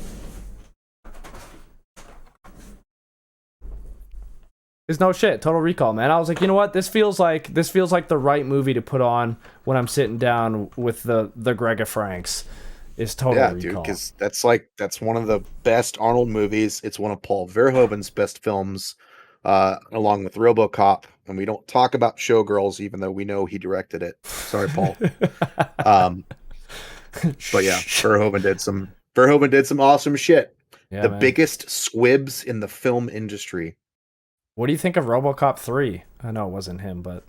Speaker 1: is no shit, Total Recall, man. I was like, you know what? This feels like the right movie to put on when I'm sitting down with the Gregorio Franks. Is Total Recall. Yeah, dude,
Speaker 2: because that's one of the best Arnold movies. It's one of Paul Verhoeven's best films, along with RoboCop. And we don't talk about Showgirls, even though we know he directed it. Sorry, Paul. But yeah, Verhoeven did some awesome shit. Yeah, biggest squibs in the film industry.
Speaker 1: What do you think of RoboCop 3? I know it wasn't him, but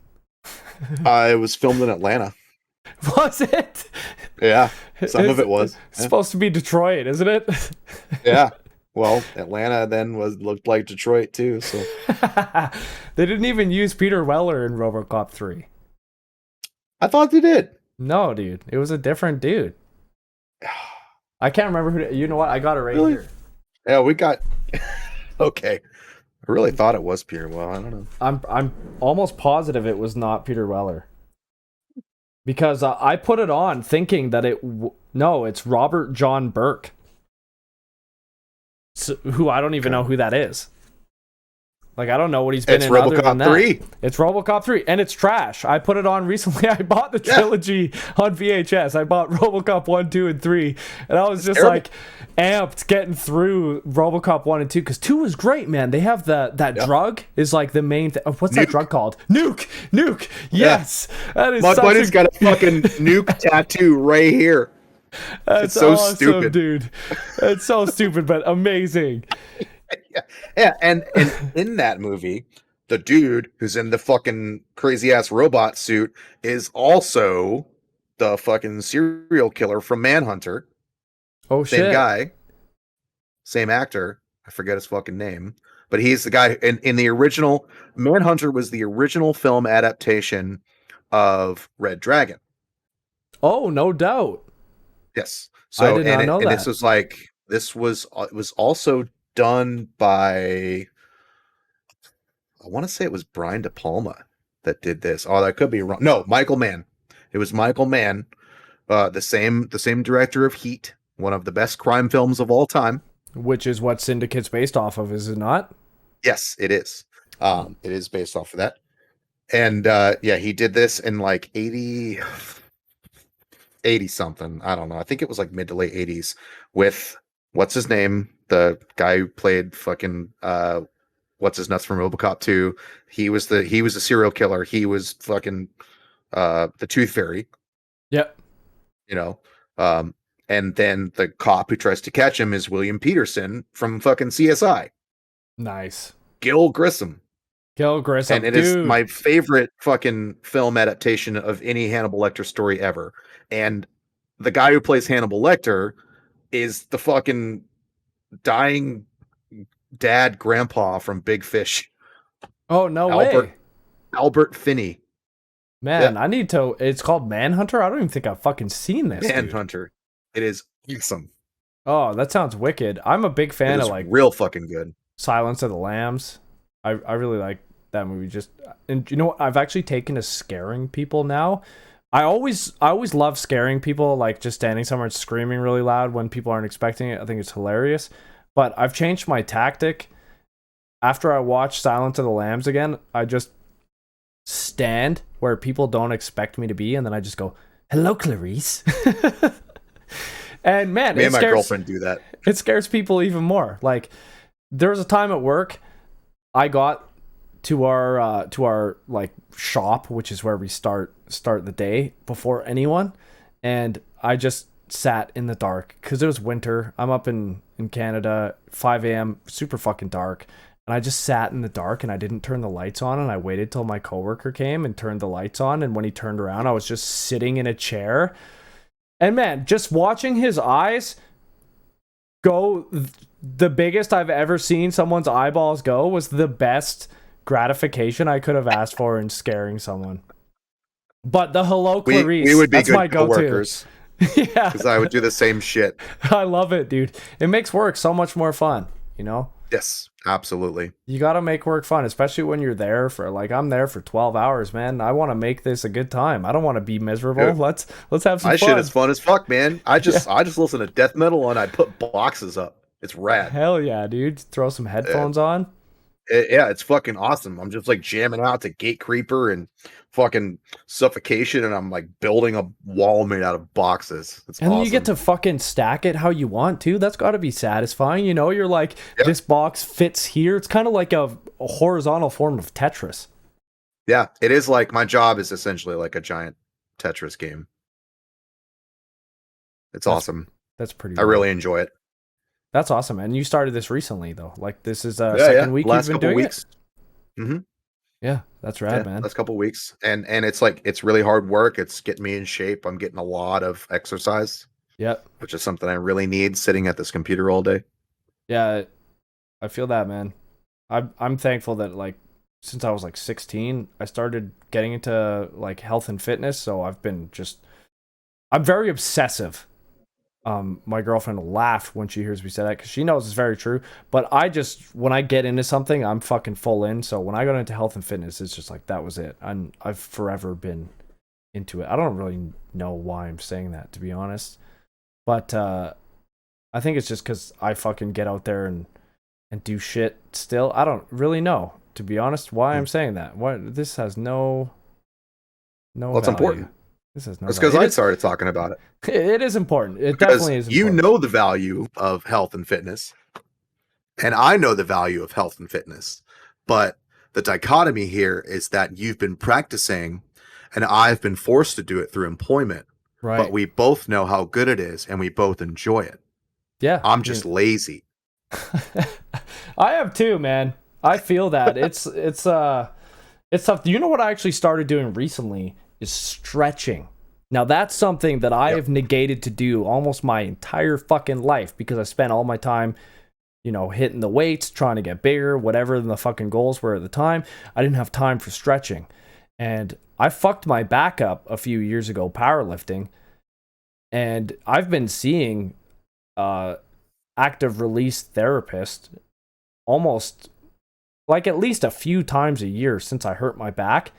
Speaker 2: it was filmed in Atlanta.
Speaker 1: Was it?
Speaker 2: Yeah, some of it was.
Speaker 1: It's supposed to be Detroit, isn't it?
Speaker 2: Yeah. Well, Atlanta then looked like Detroit too. So
Speaker 1: they didn't even use Peter Weller in RoboCop 3.
Speaker 2: I thought they did.
Speaker 1: No, dude, it was a different dude. I can't remember who. You know what? I got it right here.
Speaker 2: Yeah, we got. Okay. I really thought it was Peter Weller. I don't know.
Speaker 1: I'm almost positive it was not Peter Weller. Because I put it on thinking that it's Robert John Burke. So, who I don't even know who that is. Like, I don't know what he's been in other than that. It's RoboCop 3, and it's trash. I put it on recently. I bought the trilogy on VHS. I bought RoboCop 1, 2, and 3, and I was just like amped getting through RoboCop 1 and 2 because 2 was great, man. They have that drug is like the main thing. What's that drug called? Nuke. Yes, that is.
Speaker 2: My buddy's got a fucking nuke tattoo right here.
Speaker 1: That's so awesome, stupid, dude. It's so stupid, but amazing.
Speaker 2: Yeah, and in that movie, the dude who's in the fucking crazy ass robot suit is also the fucking serial killer from Manhunter.
Speaker 1: Oh shit.
Speaker 2: Same guy, same actor. I forget his fucking name, but he's the guy in the original. Manhunter was the original film adaptation of Red Dragon.
Speaker 1: Oh, no doubt.
Speaker 2: Yes. So
Speaker 1: I did not know that.
Speaker 2: It was also done by, I want to say it was Brian De Palma that did this. Oh, that could be wrong. No, Michael Mann. It was Michael Mann, the same director of Heat, one of the best crime films of all time.
Speaker 1: Which is what Syndicate's based off of, is it not?
Speaker 2: Yes, it is. It is based off of that. And he did this in like 80 something. I don't know. I think it was like mid to late 80s with what's his name? The guy who played fucking what's his nuts from RoboCop 2. He was a serial killer. He was fucking the Tooth Fairy.
Speaker 1: Yep.
Speaker 2: And then the cop who tries to catch him is William Peterson from fucking CSI.
Speaker 1: Nice.
Speaker 2: Gil Grissom.
Speaker 1: And
Speaker 2: it is my favorite fucking film adaptation of any Hannibal Lecter story ever. And the guy who plays Hannibal Lecter is the fucking dying grandpa from Big Fish.
Speaker 1: Oh, no way.
Speaker 2: Albert Finney.
Speaker 1: Man, yeah. I need to. It's called Manhunter? I don't even think I've fucking seen this.
Speaker 2: Manhunter. It is awesome.
Speaker 1: Oh, that sounds wicked. I'm a big fan of like
Speaker 2: real fucking good.
Speaker 1: Silence of the Lambs. I really like that movie. And you know what? I've actually taken to scaring people now. I always love scaring people, like just standing somewhere and screaming really loud when people aren't expecting it. I think it's hilarious. But I've changed my tactic. After I watch Silence of the Lambs again, I just stand where people don't expect me to be, and then I just go, "Hello, Clarice." And man,
Speaker 2: me and my girlfriend do that.
Speaker 1: It scares people even more. Like, there was a time at work I got to our like shop, which is where we start the day before anyone, and I just sat in the dark because it was winter. I'm up in Canada, 5 a.m., super fucking dark. And I just sat in the dark and I didn't turn the lights on, and I waited till my coworker came and turned the lights on. And when he turned around, I was just sitting in a chair. And man, just watching his eyes go, the biggest I've ever seen someone's eyeballs go, was the best gratification I could have asked for in scaring someone. But the hello Clarice,
Speaker 2: we would be
Speaker 1: that's
Speaker 2: good
Speaker 1: my go-to.
Speaker 2: coworkers. Yeah, because I would do the same shit.
Speaker 1: I love it, dude. It makes work so much more fun, you know?
Speaker 2: Yes, absolutely.
Speaker 1: You got to make work fun, especially when you're there for, like, I'm there for 12 hours, man. I want to make this a good time. I don't want to be miserable. Dude, let's have some fun.
Speaker 2: My shit is fun as fuck, man. I just listen to death metal and I put boxes up. It's rad.
Speaker 1: Hell yeah, dude. Throw some headphones on.
Speaker 2: Yeah, it's fucking awesome. I'm just like jamming out to Gate Creeper and fucking Suffocation, and I'm like building a wall made out of boxes. It's
Speaker 1: and
Speaker 2: awesome.
Speaker 1: Then you get to fucking stack it how you want to. That's got to be satisfying, you know? You're like, This box fits here. It's kind of like a horizontal form of Tetris.
Speaker 2: Yeah, it is. Like, my job is essentially like a giant Tetris game. That's awesome.
Speaker 1: That's pretty.
Speaker 2: I really enjoy it.
Speaker 1: That's awesome. And you started this recently, though. Like, this is second week
Speaker 2: last
Speaker 1: you've been doing
Speaker 2: weeks.
Speaker 1: it?
Speaker 2: Mm-hmm.
Speaker 1: Yeah, that's rad, man.
Speaker 2: Last couple of weeks. And it's like, it's really hard work. It's getting me in shape. I'm getting a lot of exercise.
Speaker 1: Yep.
Speaker 2: Which is something I really need, sitting at this computer all day.
Speaker 1: Yeah, I feel that, man. I'm thankful that, like, since I was like 16, I started getting into like health and fitness. So I'm very obsessive. My girlfriend will laugh when she hears me say that because she knows it's very true. But when I get into something, I'm fucking full in. So when I got into health and fitness, it's just like, that was it. I've forever been into it. I don't really know why I'm saying that, to be honest. But I think it's just because I fucking get out there and do shit still. I don't really know, to be honest, why I'm saying that. This has no
Speaker 2: Well, it's
Speaker 1: value.
Speaker 2: Important.
Speaker 1: This is no.
Speaker 2: It's because I started talking about it.
Speaker 1: It is important. It definitely is important.
Speaker 2: You know the value of health and fitness, and I know the value of health and fitness. But the dichotomy here is that you've been practicing, and I've been forced to do it through employment.
Speaker 1: Right.
Speaker 2: But we both know how good it is, and we both enjoy it.
Speaker 1: Yeah.
Speaker 2: I'm just lazy.
Speaker 1: I have too, man. I feel that. It's tough. You know what I actually started doing recently is stretching. Now that's something that I have negated to do almost my entire fucking life because I spent all my time, hitting the weights, trying to get bigger, whatever the fucking goals were at the time. I didn't have time for stretching. And I fucked my back up a few years ago powerlifting. And I've been seeing active release therapist almost like at least a few times a year since I hurt my back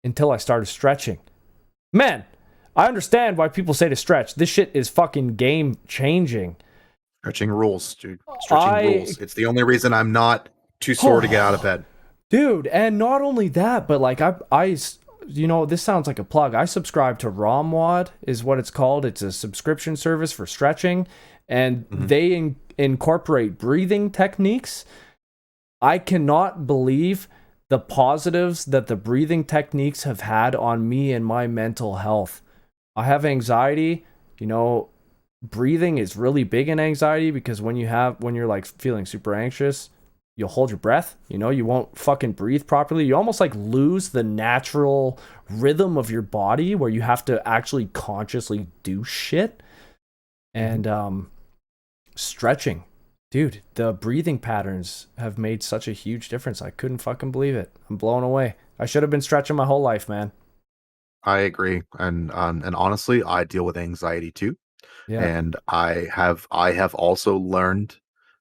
Speaker 1: until I started stretching. Man, I understand why people say to stretch. This shit is fucking game changing.
Speaker 2: Stretching rules, dude. Stretching rules. It's the only reason I'm not too sore to get out of bed.
Speaker 1: Dude, and not only that, but like I this sounds like a plug. I subscribe to ROMWAD is what it's called. It's a subscription service for stretching, and they incorporate breathing techniques. I cannot believe the positives that the breathing techniques have had on me and my mental health. I have anxiety, breathing is really big in anxiety because when you're like feeling super anxious, you'll hold your breath, you won't fucking breathe properly. You almost like lose the natural rhythm of your body where you have to actually consciously do shit. And stretching. Dude, the breathing patterns have made such a huge difference. I couldn't fucking believe it. I'm blown away. I should have been stretching my whole life, man.
Speaker 2: I agree. And honestly, I deal with anxiety too. Yeah. And I have also learned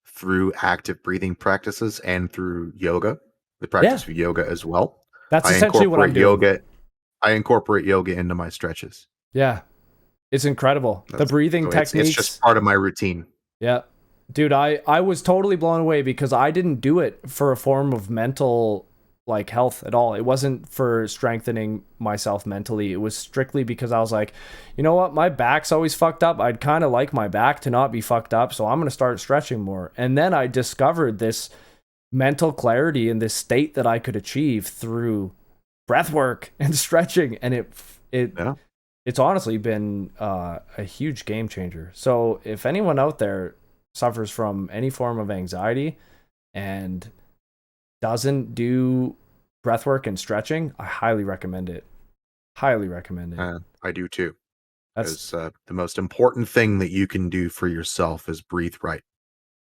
Speaker 2: through active breathing practices and through yoga, the practice of yoga as well.
Speaker 1: That's essentially what I'm doing.
Speaker 2: I incorporate yoga into my stretches.
Speaker 1: Yeah. It's incredible. The breathing techniques.
Speaker 2: It's just part of my routine.
Speaker 1: Yeah. Dude, I was totally blown away because I didn't do it for a form of mental like health at all. It wasn't for strengthening myself mentally. It was strictly because I was like, you know what? My back's always fucked up. I'd kind of like my back to not be fucked up. So I'm going to start stretching more. And then I discovered this mental clarity in this state that I could achieve through breath work and stretching, and it's honestly been a huge game changer. So if anyone out there suffers from any form of anxiety and doesn't do breath work and stretching, I highly recommend it. Highly recommend it.
Speaker 2: I do too. That's the most important thing that you can do for yourself is breathe right.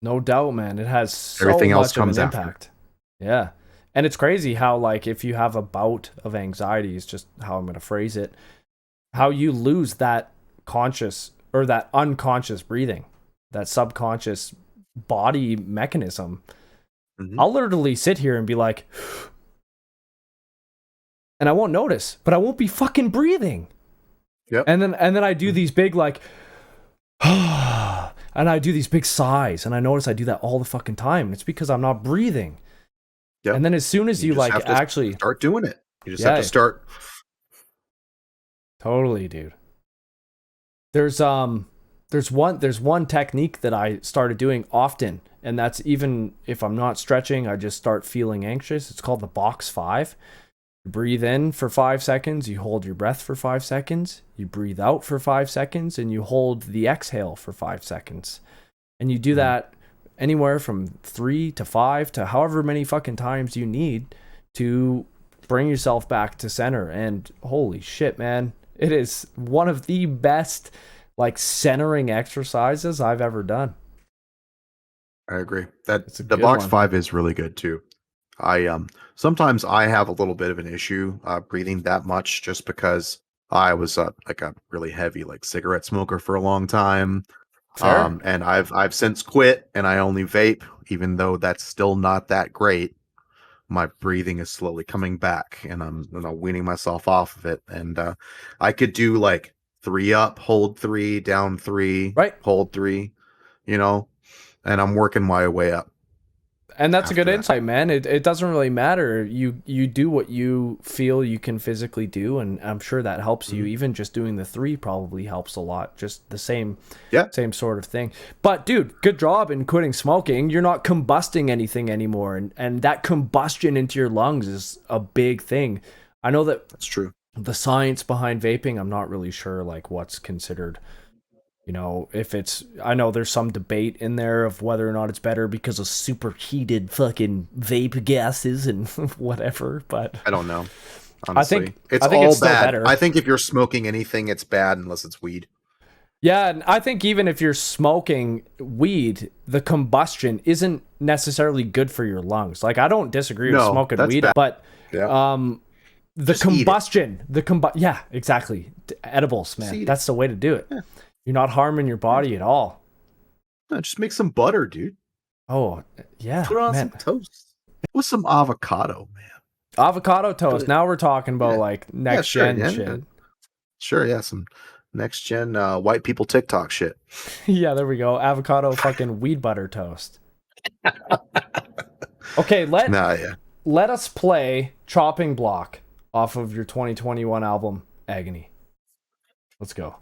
Speaker 1: No doubt, man. It has so
Speaker 2: everything else
Speaker 1: much
Speaker 2: comes
Speaker 1: of an
Speaker 2: after.
Speaker 1: impact. Yeah. And it's crazy how, like, if you have a bout of anxiety, is just how I'm going to phrase it, how you lose that conscious or that unconscious breathing, that subconscious body mechanism. Mm-hmm. I'll literally sit here and be like, and I won't notice, but I won't be fucking breathing.
Speaker 2: Yep.
Speaker 1: And then I do these big, like, and I do these big sighs, and I notice I do that all the fucking time. It's because I'm not breathing. Yep. And then as soon as you like actually
Speaker 2: start doing it, you just have to start.
Speaker 1: Totally, dude. There's one technique that I started doing often, and that's even if I'm not stretching, I just start feeling anxious. It's called the box 5. You breathe in for 5 seconds, you hold your breath for 5 seconds, you breathe out for 5 seconds, and you hold the exhale for 5 seconds. And you do that anywhere from 3 to 5 to however many fucking times you need to bring yourself back to center. And holy shit, man, it is one of the best, like, centering exercises I've ever done.
Speaker 2: I agree. The box 5 is really good too. I sometimes I have a little bit of an issue breathing that much, just because I was like a really heavy like cigarette smoker for a long time. And I've since quit, and I only vape, even though that's still not that great. My breathing is slowly coming back, and I'm weaning myself off of it. And I could do like 3 up, hold 3, down 3,
Speaker 1: right,
Speaker 2: hold 3, and I'm working my way up.
Speaker 1: And that's a good insight, man. It doesn't really matter. You do what you feel you can physically do, and I'm sure that helps you. Even just doing the 3 probably helps a lot. Just the same sort of thing. But dude, good job in quitting smoking. You're not combusting anything anymore, and that combustion into your lungs is a big thing. I know that's
Speaker 2: true.
Speaker 1: The science behind vaping, I'm not really sure like what's considered. If it's, I know there's some debate in there of whether or not it's better because of superheated fucking vape gases and whatever, but
Speaker 2: I don't know. Honestly,
Speaker 1: I think
Speaker 2: all
Speaker 1: it's
Speaker 2: bad.
Speaker 1: Better.
Speaker 2: I think if you're smoking anything, it's bad unless it's weed.
Speaker 1: Yeah, and I think even if you're smoking weed, the combustion isn't necessarily good for your lungs. Like, I don't disagree with smoking weed, bad. But the just combustion, yeah, exactly. Edibles, man. That's the way to do it. Yeah. You're not harming your body at all.
Speaker 2: No, just make some butter, dude.
Speaker 1: Oh, yeah.
Speaker 2: Put on some toast with some avocado, man.
Speaker 1: Avocado toast. Now we're talking about like next gen shit.
Speaker 2: Sure, yeah. Some next gen white people TikTok shit.
Speaker 1: Yeah, there we go. Avocado fucking weed butter toast. Okay, let us play Chopping Block off of your 2021 album, Agony. Let's go.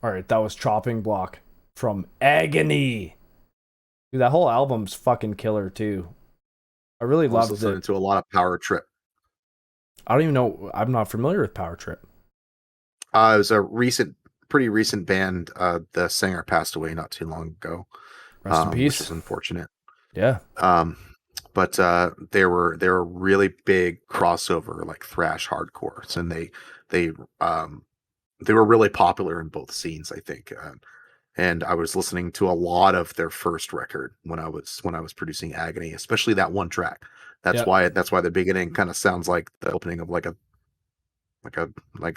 Speaker 1: All right, that was Chopping Block from Agony. Dude, that whole album's fucking killer too. I really loved it.
Speaker 2: Listening to a lot of Power Trip.
Speaker 1: I don't even know. I'm not familiar with Power Trip.
Speaker 2: It was a pretty recent band. The singer passed away not too long ago.
Speaker 1: Rest in peace.
Speaker 2: Which is unfortunate.
Speaker 1: Yeah.
Speaker 2: But they were really big crossover, like thrash hardcores, and they were really popular in both scenes, I think. And I was listening to a lot of their first record when I was producing Agony, especially that one track. That's why the beginning kind of sounds like the opening of like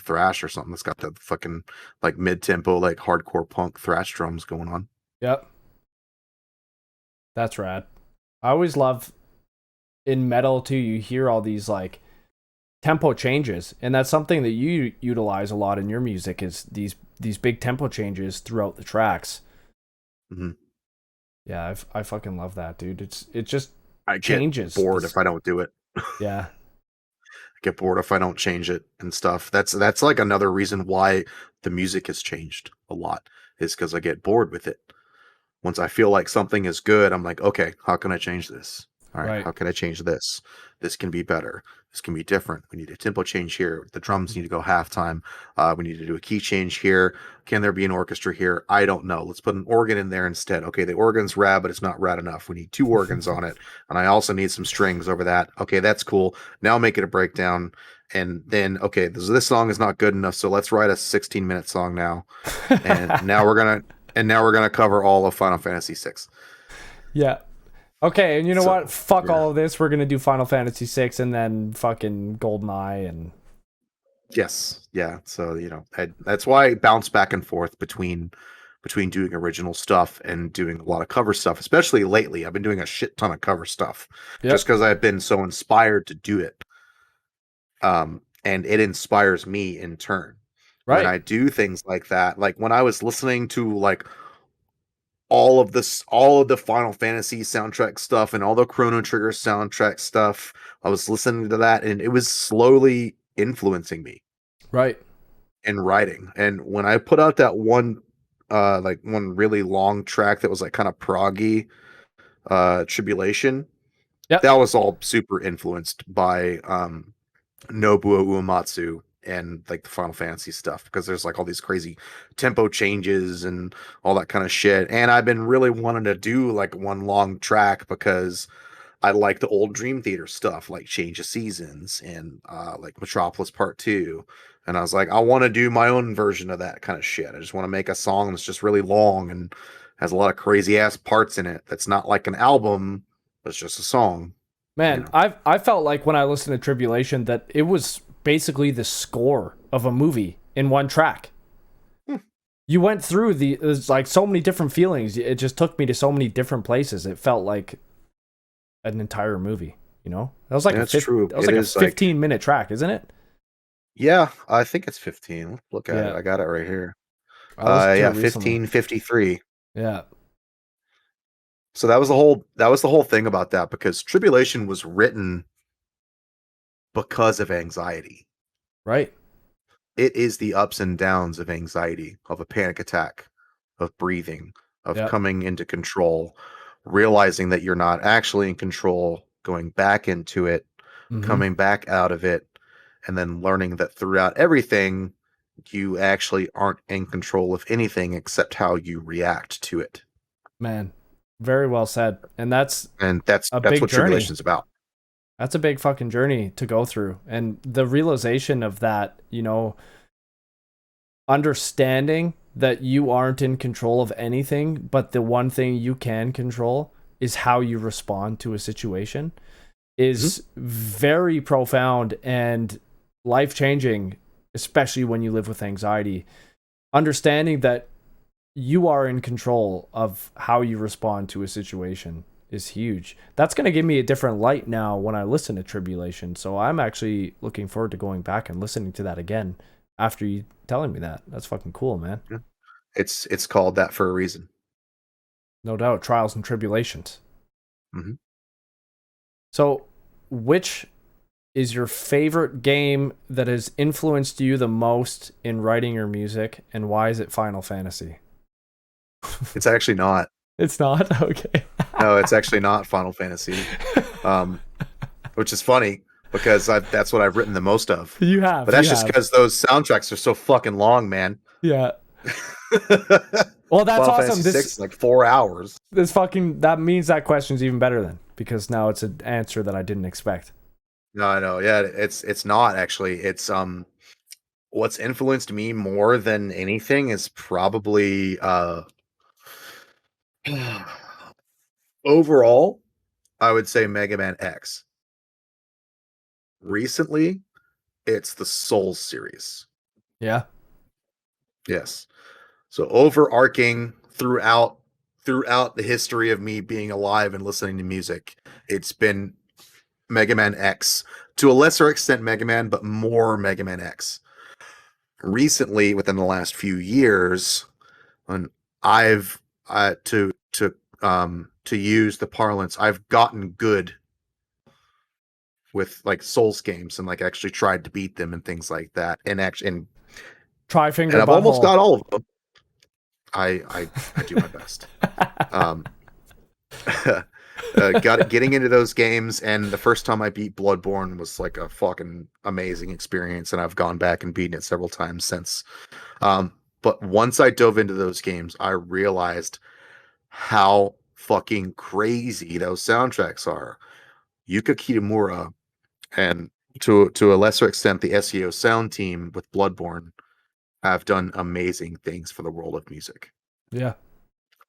Speaker 2: thrash or something. It's got the fucking like mid-tempo, like hardcore punk thrash drums going on.
Speaker 1: Yep. That's rad. I always love in metal too, you hear all these like tempo changes, and that's something that you utilize a lot in your music, is these big tempo changes throughout the tracks.
Speaker 2: Mm-hmm.
Speaker 1: Yeah, I fucking love that, dude. It just
Speaker 2: I
Speaker 1: changes.
Speaker 2: Get bored if I don't do it.
Speaker 1: Yeah.
Speaker 2: I get bored if I don't change it and stuff. That's like another reason why the music has changed a lot, is because I get bored with it. Once I feel like something is good, I'm like, okay, how can I change this? All right, how can I change this? This can be better. This can be different. We need a tempo change here. The drums need to go halftime. We need to do a key change here. Can there be an orchestra here? I don't know. Let's put an organ in there instead. Okay, the organ's rad, but it's not rad enough. We need 2 organs on it. And I also need some strings over that. Okay, that's cool. Now make it a breakdown. And then, okay, this song is not good enough, so let's write a 16-minute song now. And now we're gonna cover all of Final Fantasy VI.
Speaker 1: Yeah. Okay, and you know what? Fuck all of this. We're gonna do Final Fantasy VI and then fucking Goldeneye and.
Speaker 2: Yes, yeah. So that's why I bounce back and forth between doing original stuff and doing a lot of cover stuff. Especially lately, I've been doing a shit ton of cover stuff just because I've been so inspired to do it. And it inspires me in turn. Right. When I do things like that, like when I was listening to like all of the Final Fantasy soundtrack stuff and all the Chrono Trigger soundtrack stuff, I was listening to that and it was slowly influencing me.
Speaker 1: Right.
Speaker 2: In writing. And when I put out that one really long track that was like kind of proggy, Tribulation, that was all super influenced by Nobuo Uematsu and like the Final Fantasy stuff, because there's like all these crazy tempo changes and all that kind of shit. And I've been really wanting to do like one long track because I like the old Dream Theater stuff, like Change of Seasons and like Metropolis Part 2. And I was like, I want to do my own version of that kind of shit. I just want to make a song that's just really long and has a lot of crazy ass parts in it. That's not like an album, but it's just a song.
Speaker 1: Man, I felt like when I listened to Tribulation that it was basically the score of a movie in one track. You went through it was like so many different feelings. It just took me to so many different places. It felt like an entire movie, you know? That was like
Speaker 2: That's true.
Speaker 1: That was like a 15-minute track, isn't it?
Speaker 2: Yeah, I think it's 15. Let's look at it. I got it right here. 15:53.
Speaker 1: Yeah.
Speaker 2: So that was the whole thing about that, because Tribulation was written because of anxiety.
Speaker 1: Right.
Speaker 2: It is the ups and downs of anxiety, of a panic attack, of breathing, of coming into control, realizing that you're not actually in control, going back into it, coming back out of it, and then learning that throughout everything, you actually aren't in control of anything except how you react to it.
Speaker 1: Man, very well said. And that's
Speaker 2: what Tribulation's about.
Speaker 1: That's a big fucking journey to go through. And the realization of that, you know, understanding that you aren't in control of anything, but the one thing you can control is how you respond to a situation, is very profound and life-changing, especially when you live with anxiety. Understanding that you are in control of how you respond to a situation is huge. That's going to give me a different light now when I listen to Tribulation. So I'm actually looking forward to going back and listening to that again after you telling me that. That's fucking cool, man.
Speaker 2: Yeah. It's called that for a reason.
Speaker 1: No doubt. Trials and Tribulations.
Speaker 2: Mm-hmm.
Speaker 1: So which is your favorite game that has influenced you the most in writing your music, and why is it Final Fantasy?
Speaker 2: It's actually not.
Speaker 1: It's not? Okay.
Speaker 2: No, it's actually not Final Fantasy. Which is funny because that's what I've written the most of.
Speaker 1: You have.
Speaker 2: But that's just because those soundtracks are so fucking long, man.
Speaker 1: Yeah. Well, that's
Speaker 2: Final
Speaker 1: awesome.
Speaker 2: Fantasy 6 is like 4 hours.
Speaker 1: That means that question's even better then, because now it's an answer that I didn't expect.
Speaker 2: No, I know. Yeah, it's not actually. It's what's influenced me more than anything is probably overall, I would say Mega Man X. Recently, it's the Souls series.
Speaker 1: Yeah.
Speaker 2: Yes. So overarching throughout the history of me being alive and listening to music, it's been Mega Man X. To a lesser extent Mega Man, but more Mega Man X. Recently, within the last few years, and I've to use the parlance, I've gotten good with like Souls games and like actually tried to beat them and things like that. And
Speaker 1: Tri-finger
Speaker 2: I've almost got all of them. I do my best. Getting into those games, and the first time I beat Bloodborne was like a fucking amazing experience, and I've gone back and beaten it several times since. But once I dove into those games, I realized how fucking crazy those soundtracks are. Yuka Kitamura, and to a lesser extent the SEO sound team with Bloodborne, have done amazing things for the world of music.
Speaker 1: Yeah.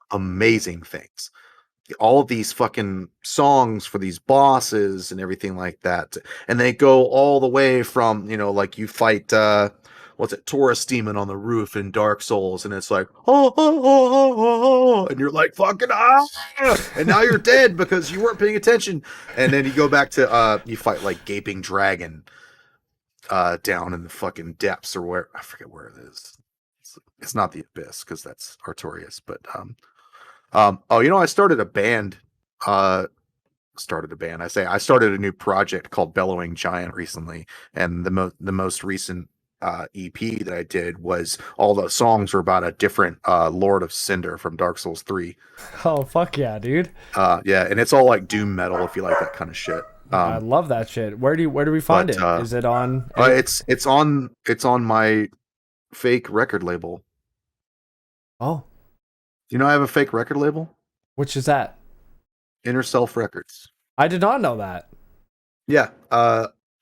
Speaker 2: Amazing things. All of these fucking songs for these bosses and everything like that. And they go all the way from, like you fight what's it, Taurus demon on the roof in Dark Souls, and it's like, and you're like, fucking and now you're dead because you weren't paying attention. And then you go back to you fight like Gaping Dragon down in the fucking depths, or where, I forget where it is. It's not the Abyss because that's Artorias, but I started a band. I started a new project called Bellowing Giant recently, and the most recent EP that I did was all the songs were about a different Lord of Cinder from Dark Souls 3.
Speaker 1: Oh fuck yeah, dude.
Speaker 2: Yeah, and it's all like doom metal if you like that kind of shit.
Speaker 1: I love that shit. Where do we find it? Is it on
Speaker 2: it's on my fake record label.
Speaker 1: Oh.
Speaker 2: I have a fake record label?
Speaker 1: Which is that?
Speaker 2: Inner Self Records.
Speaker 1: I did not know that.
Speaker 2: Yeah.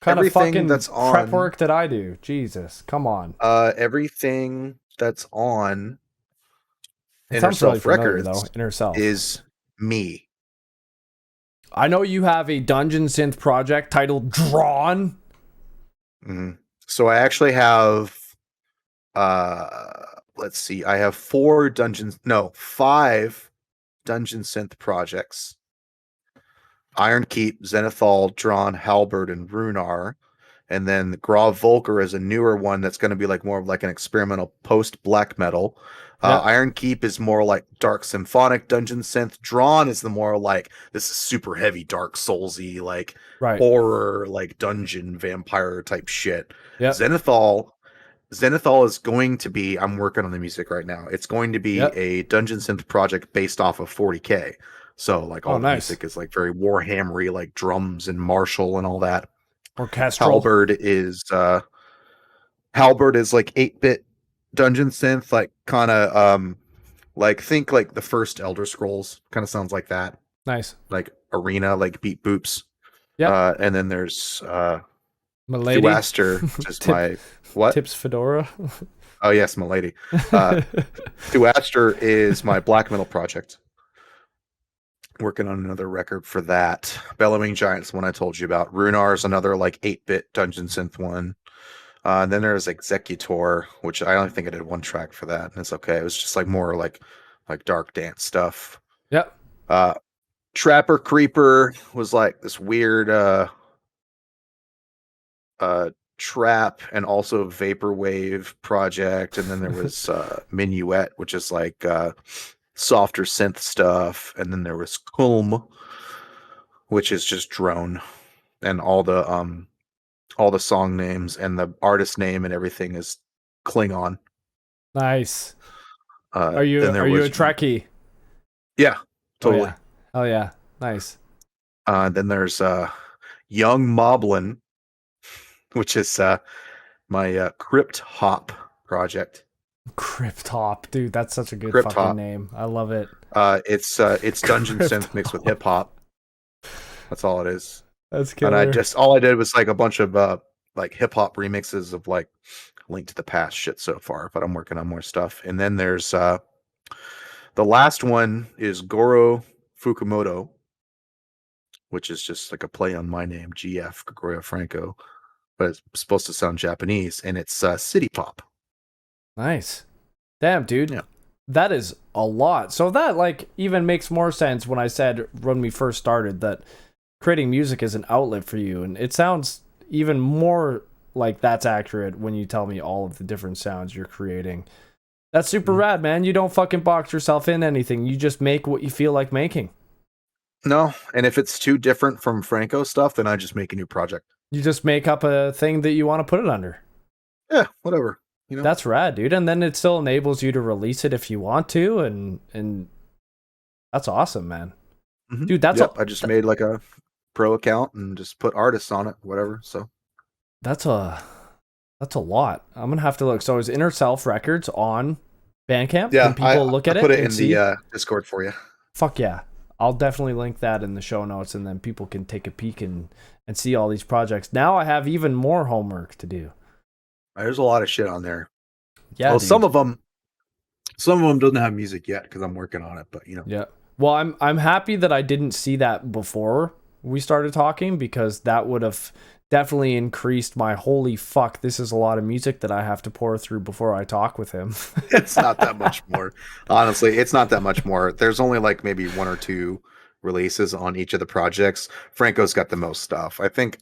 Speaker 1: Kind of fucking that's on prep work that I do. Jesus, come on.
Speaker 2: Everything that's on
Speaker 1: Inner Self Records though. Inner Self
Speaker 2: is me.
Speaker 1: I know you have a dungeon synth project titled Drawn.
Speaker 2: Mm-hmm. So I actually have let's see, I have 5 dungeon synth projects. Iron Keep, Zenithal, Drawn, Halberd, and Runar. And then Grav Volker is a newer one that's going to be like more of like an experimental post-black metal. Yep. Iron Keep is more like dark symphonic dungeon synth. Drawn is the more like, this is super heavy, dark soulsy, like horror, like dungeon vampire type shit. Yep. Zenithal is going to be, I'm working on the music right now. It's going to be a dungeon synth project based off of 40K. So like all the music is like very Warhammery, like drums and martial and all that.
Speaker 1: Orchestral.
Speaker 2: Halberd is like 8-bit dungeon synth, like kind of like think like the first Elder Scrolls, kind of sounds like that.
Speaker 1: Nice.
Speaker 2: Like arena, like beat boops.
Speaker 1: Yeah.
Speaker 2: And then there's
Speaker 1: Milady.
Speaker 2: Thuaster, just my what?
Speaker 1: Tips Fedora.
Speaker 2: Oh yes, Milady. Thuaster is my black metal project. Working on another record for that. Bellowing Giant's one I told you about. Runar's another like 8-bit dungeon synth one. And then there's Executor, which I only think I did one track for that, and it's okay. It was just like more like dark dance stuff.
Speaker 1: Yep.
Speaker 2: Trapper Creeper was like this weird trap and also vaporwave project, and then there was Minuet, which is like softer synth stuff, and then there was Kulm, which is just drone, and all the all the song names and the artist name and everything is Klingon.
Speaker 1: Nice. Are you a Trekkie?
Speaker 2: Yeah, totally.
Speaker 1: Oh yeah. Nice.
Speaker 2: Then there's Young Moblin, which is my Crypt Hop project.
Speaker 1: Crypt Hop, dude, that's such a good fucking name. I love it.
Speaker 2: It's dungeon synth mixed with hip hop. That's all it is.
Speaker 1: That's killer.
Speaker 2: And all I did was like a bunch of like hip hop remixes of like Link to the Past shit so far, but I'm working on more stuff. And then there's the last one is Goro Fukumoto, which is just like a play on my name, GF, Gregorio Franco, but it's supposed to sound Japanese, and it's city pop.
Speaker 1: Nice. Damn, dude.
Speaker 2: Yeah.
Speaker 1: That is a lot. So that like even makes more sense when I said when we first started that creating music is an outlet for you, and it sounds even more like that's accurate when you tell me all of the different sounds you're creating. That's super rad, man. You don't fucking box yourself in anything. You just make what you feel like making.
Speaker 2: No, and if it's too different from Franco stuff, then I just make a new project.
Speaker 1: You just make up a thing that you want to put it under.
Speaker 2: Yeah, whatever. You know?
Speaker 1: That's rad, dude. And then it still enables you to release it if you want to, and that's awesome, man.
Speaker 2: Mm-hmm.
Speaker 1: Dude, that's
Speaker 2: I just made like a pro account and just put artists on it, whatever. So
Speaker 1: that's a lot. I'm gonna have to look. So is Inner Self Records on Bandcamp?
Speaker 2: Yeah,
Speaker 1: can people look at it?
Speaker 2: Put it in the Discord for you.
Speaker 1: Fuck yeah. I'll definitely link that in the show notes, and then people can take a peek and see all these projects. Now I have even more homework to do.
Speaker 2: There's a lot of shit on there.
Speaker 1: Yeah.
Speaker 2: Well, some of them doesn't have music yet because I'm working on it, but you know.
Speaker 1: Yeah. Well, I'm happy that I didn't see that before we started talking, because that would have definitely increased my holy fuck, this is a lot of music that I have to pour through before I talk with him.
Speaker 2: It's not that much more. Honestly, it's not that much more. There's only like maybe 1 or 2 releases on each of the projects. Franco's got the most stuff. I think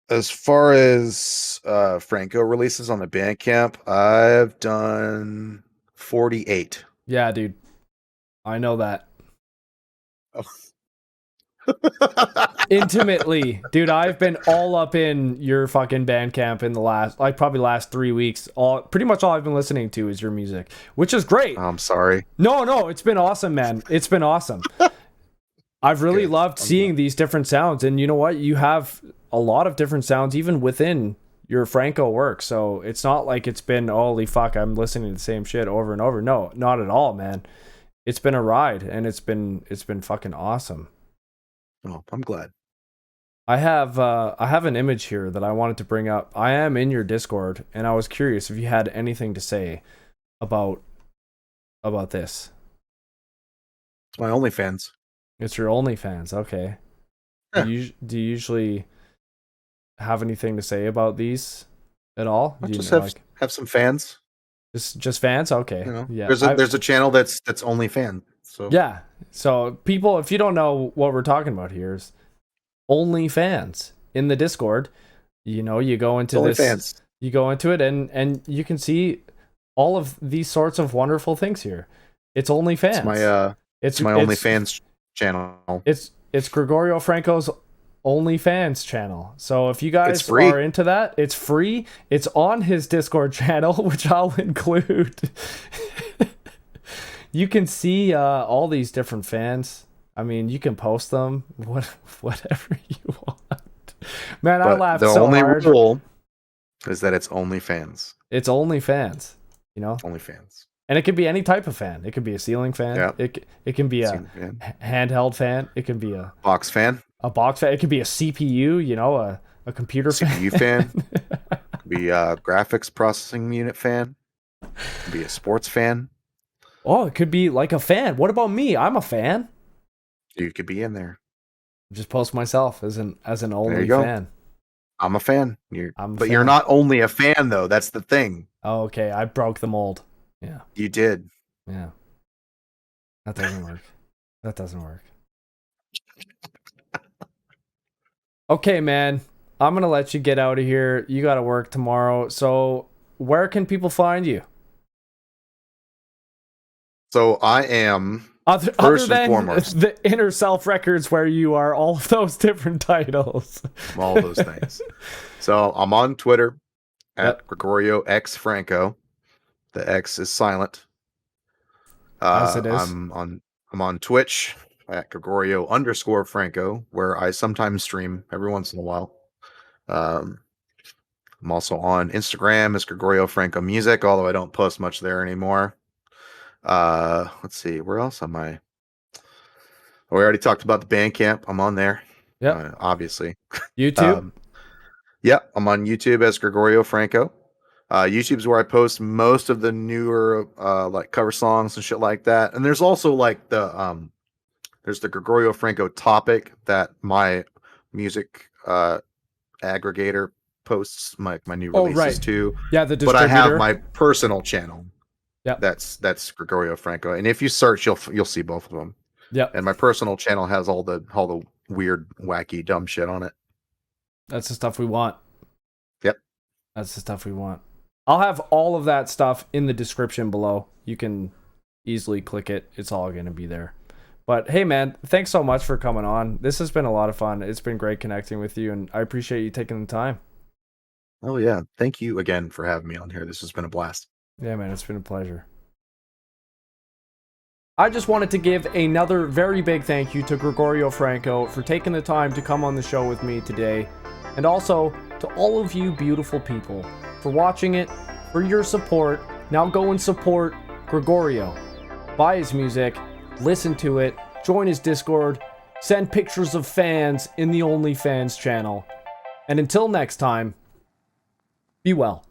Speaker 2: as far as Franco releases on the Bandcamp, I've done 48.
Speaker 1: Yeah, dude. I know that.
Speaker 2: Oh.
Speaker 1: Intimately, dude. I've been all up in your fucking Bandcamp in the last 3 weeks. Pretty much all I've been listening to is your music, which is great.
Speaker 2: I'm sorry.
Speaker 1: No, it's been awesome, man. It's been awesome. I've really loved seeing these different sounds, and you know what? You have a lot of different sounds even within your Franco work. So it's not like it's been holy fuck, I'm listening to the same shit over and over. No, not at all, man. It's been a ride, and it's been fucking awesome.
Speaker 2: Oh, I'm glad.
Speaker 1: I have an image here that I wanted to bring up. I am in your Discord, and I was curious if you had anything to say about this.
Speaker 2: It's my OnlyFans.
Speaker 1: It's your OnlyFans, okay.
Speaker 2: Yeah.
Speaker 1: Do you usually have anything to say about these at all?
Speaker 2: I just have some fans.
Speaker 1: Just fans? Okay.
Speaker 2: You know,
Speaker 1: yeah.
Speaker 2: There's a channel that's OnlyFans. So
Speaker 1: yeah. So people, if you don't know what we're talking about here, is OnlyFans in the Discord. You know, you go into this, you go into it, and you can see all of these sorts of wonderful things here. It's OnlyFans.
Speaker 2: It's my OnlyFans channel.
Speaker 1: It's Gregorio Franco's OnlyFans channel. So if you guys are into that, it's free. It's on his Discord channel, which I'll include. You can see all these different fans. I mean, you can post them, whatever you want. Man, I laughed so hard. The only
Speaker 2: rule is that it's OnlyFans.
Speaker 1: It's OnlyFans, you know?
Speaker 2: OnlyFans.
Speaker 1: And it could be any type of fan. It could be a ceiling fan. Yeah. It can be a handheld fan. It can be a
Speaker 2: box fan.
Speaker 1: A box fan. It could be a CPU, you know, a computer
Speaker 2: CPU fan. It could be a graphics processing unit fan. It could be a sports fan.
Speaker 1: Oh, it could be like a fan. What about me? I'm a fan.
Speaker 2: You could be in there.
Speaker 1: Just post myself as an only fan.
Speaker 2: I'm a fan. You're not only a fan though. That's the thing.
Speaker 1: Oh, okay. I broke the mold. Yeah.
Speaker 2: You did.
Speaker 1: Yeah. That doesn't work. That doesn't work. Okay, man. I'm going to let you get out of here. You got to work tomorrow. So where can people find you?
Speaker 2: So I am
Speaker 1: Other than the Inner Self Records, where you are all of those different titles.
Speaker 2: All those things. So I'm on Twitter at Gregorio X Franco. The X is silent.
Speaker 1: As it is.
Speaker 2: I'm on Twitch at Gregorio_Franco, where I sometimes stream every once in a while. I'm also on Instagram as Gregorio Franco Music, although I don't post much there anymore. Let's see, where else am I? We already talked about the Bandcamp. I'm on there.
Speaker 1: Yeah,
Speaker 2: obviously.
Speaker 1: YouTube.
Speaker 2: I'm on YouTube as Gregorio Franco. YouTube's where I post most of the newer like cover songs and shit like that. And there's also like there's the Gregorio Franco topic that my music aggregator posts my new releases to.
Speaker 1: Yeah, the
Speaker 2: distributor. But I have my personal channel.
Speaker 1: Yeah,
Speaker 2: that's Gregorio Franco, and if you search, you'll see both of them.
Speaker 1: Yeah,
Speaker 2: and my personal channel has all the weird, wacky, dumb shit on it.
Speaker 1: That's the stuff we want.
Speaker 2: Yep,
Speaker 1: that's the stuff we want. I'll have all of that stuff in the description below. You can easily click it. It's all going to be there. But hey, man, thanks so much for coming on. This has been a lot of fun. It's been great connecting with you, and I appreciate you taking the time.
Speaker 2: Oh yeah, thank you again for having me on here. This has been a blast.
Speaker 1: Yeah, man, it's been a pleasure. I just wanted to give another very big thank you to Gregorio Franco for taking the time to come on the show with me today. And also to all of you beautiful people for watching it, for your support. Now go and support Gregorio. Buy his music, listen to it, join his Discord, send pictures of fans in the OnlyFans channel. And until next time, be well.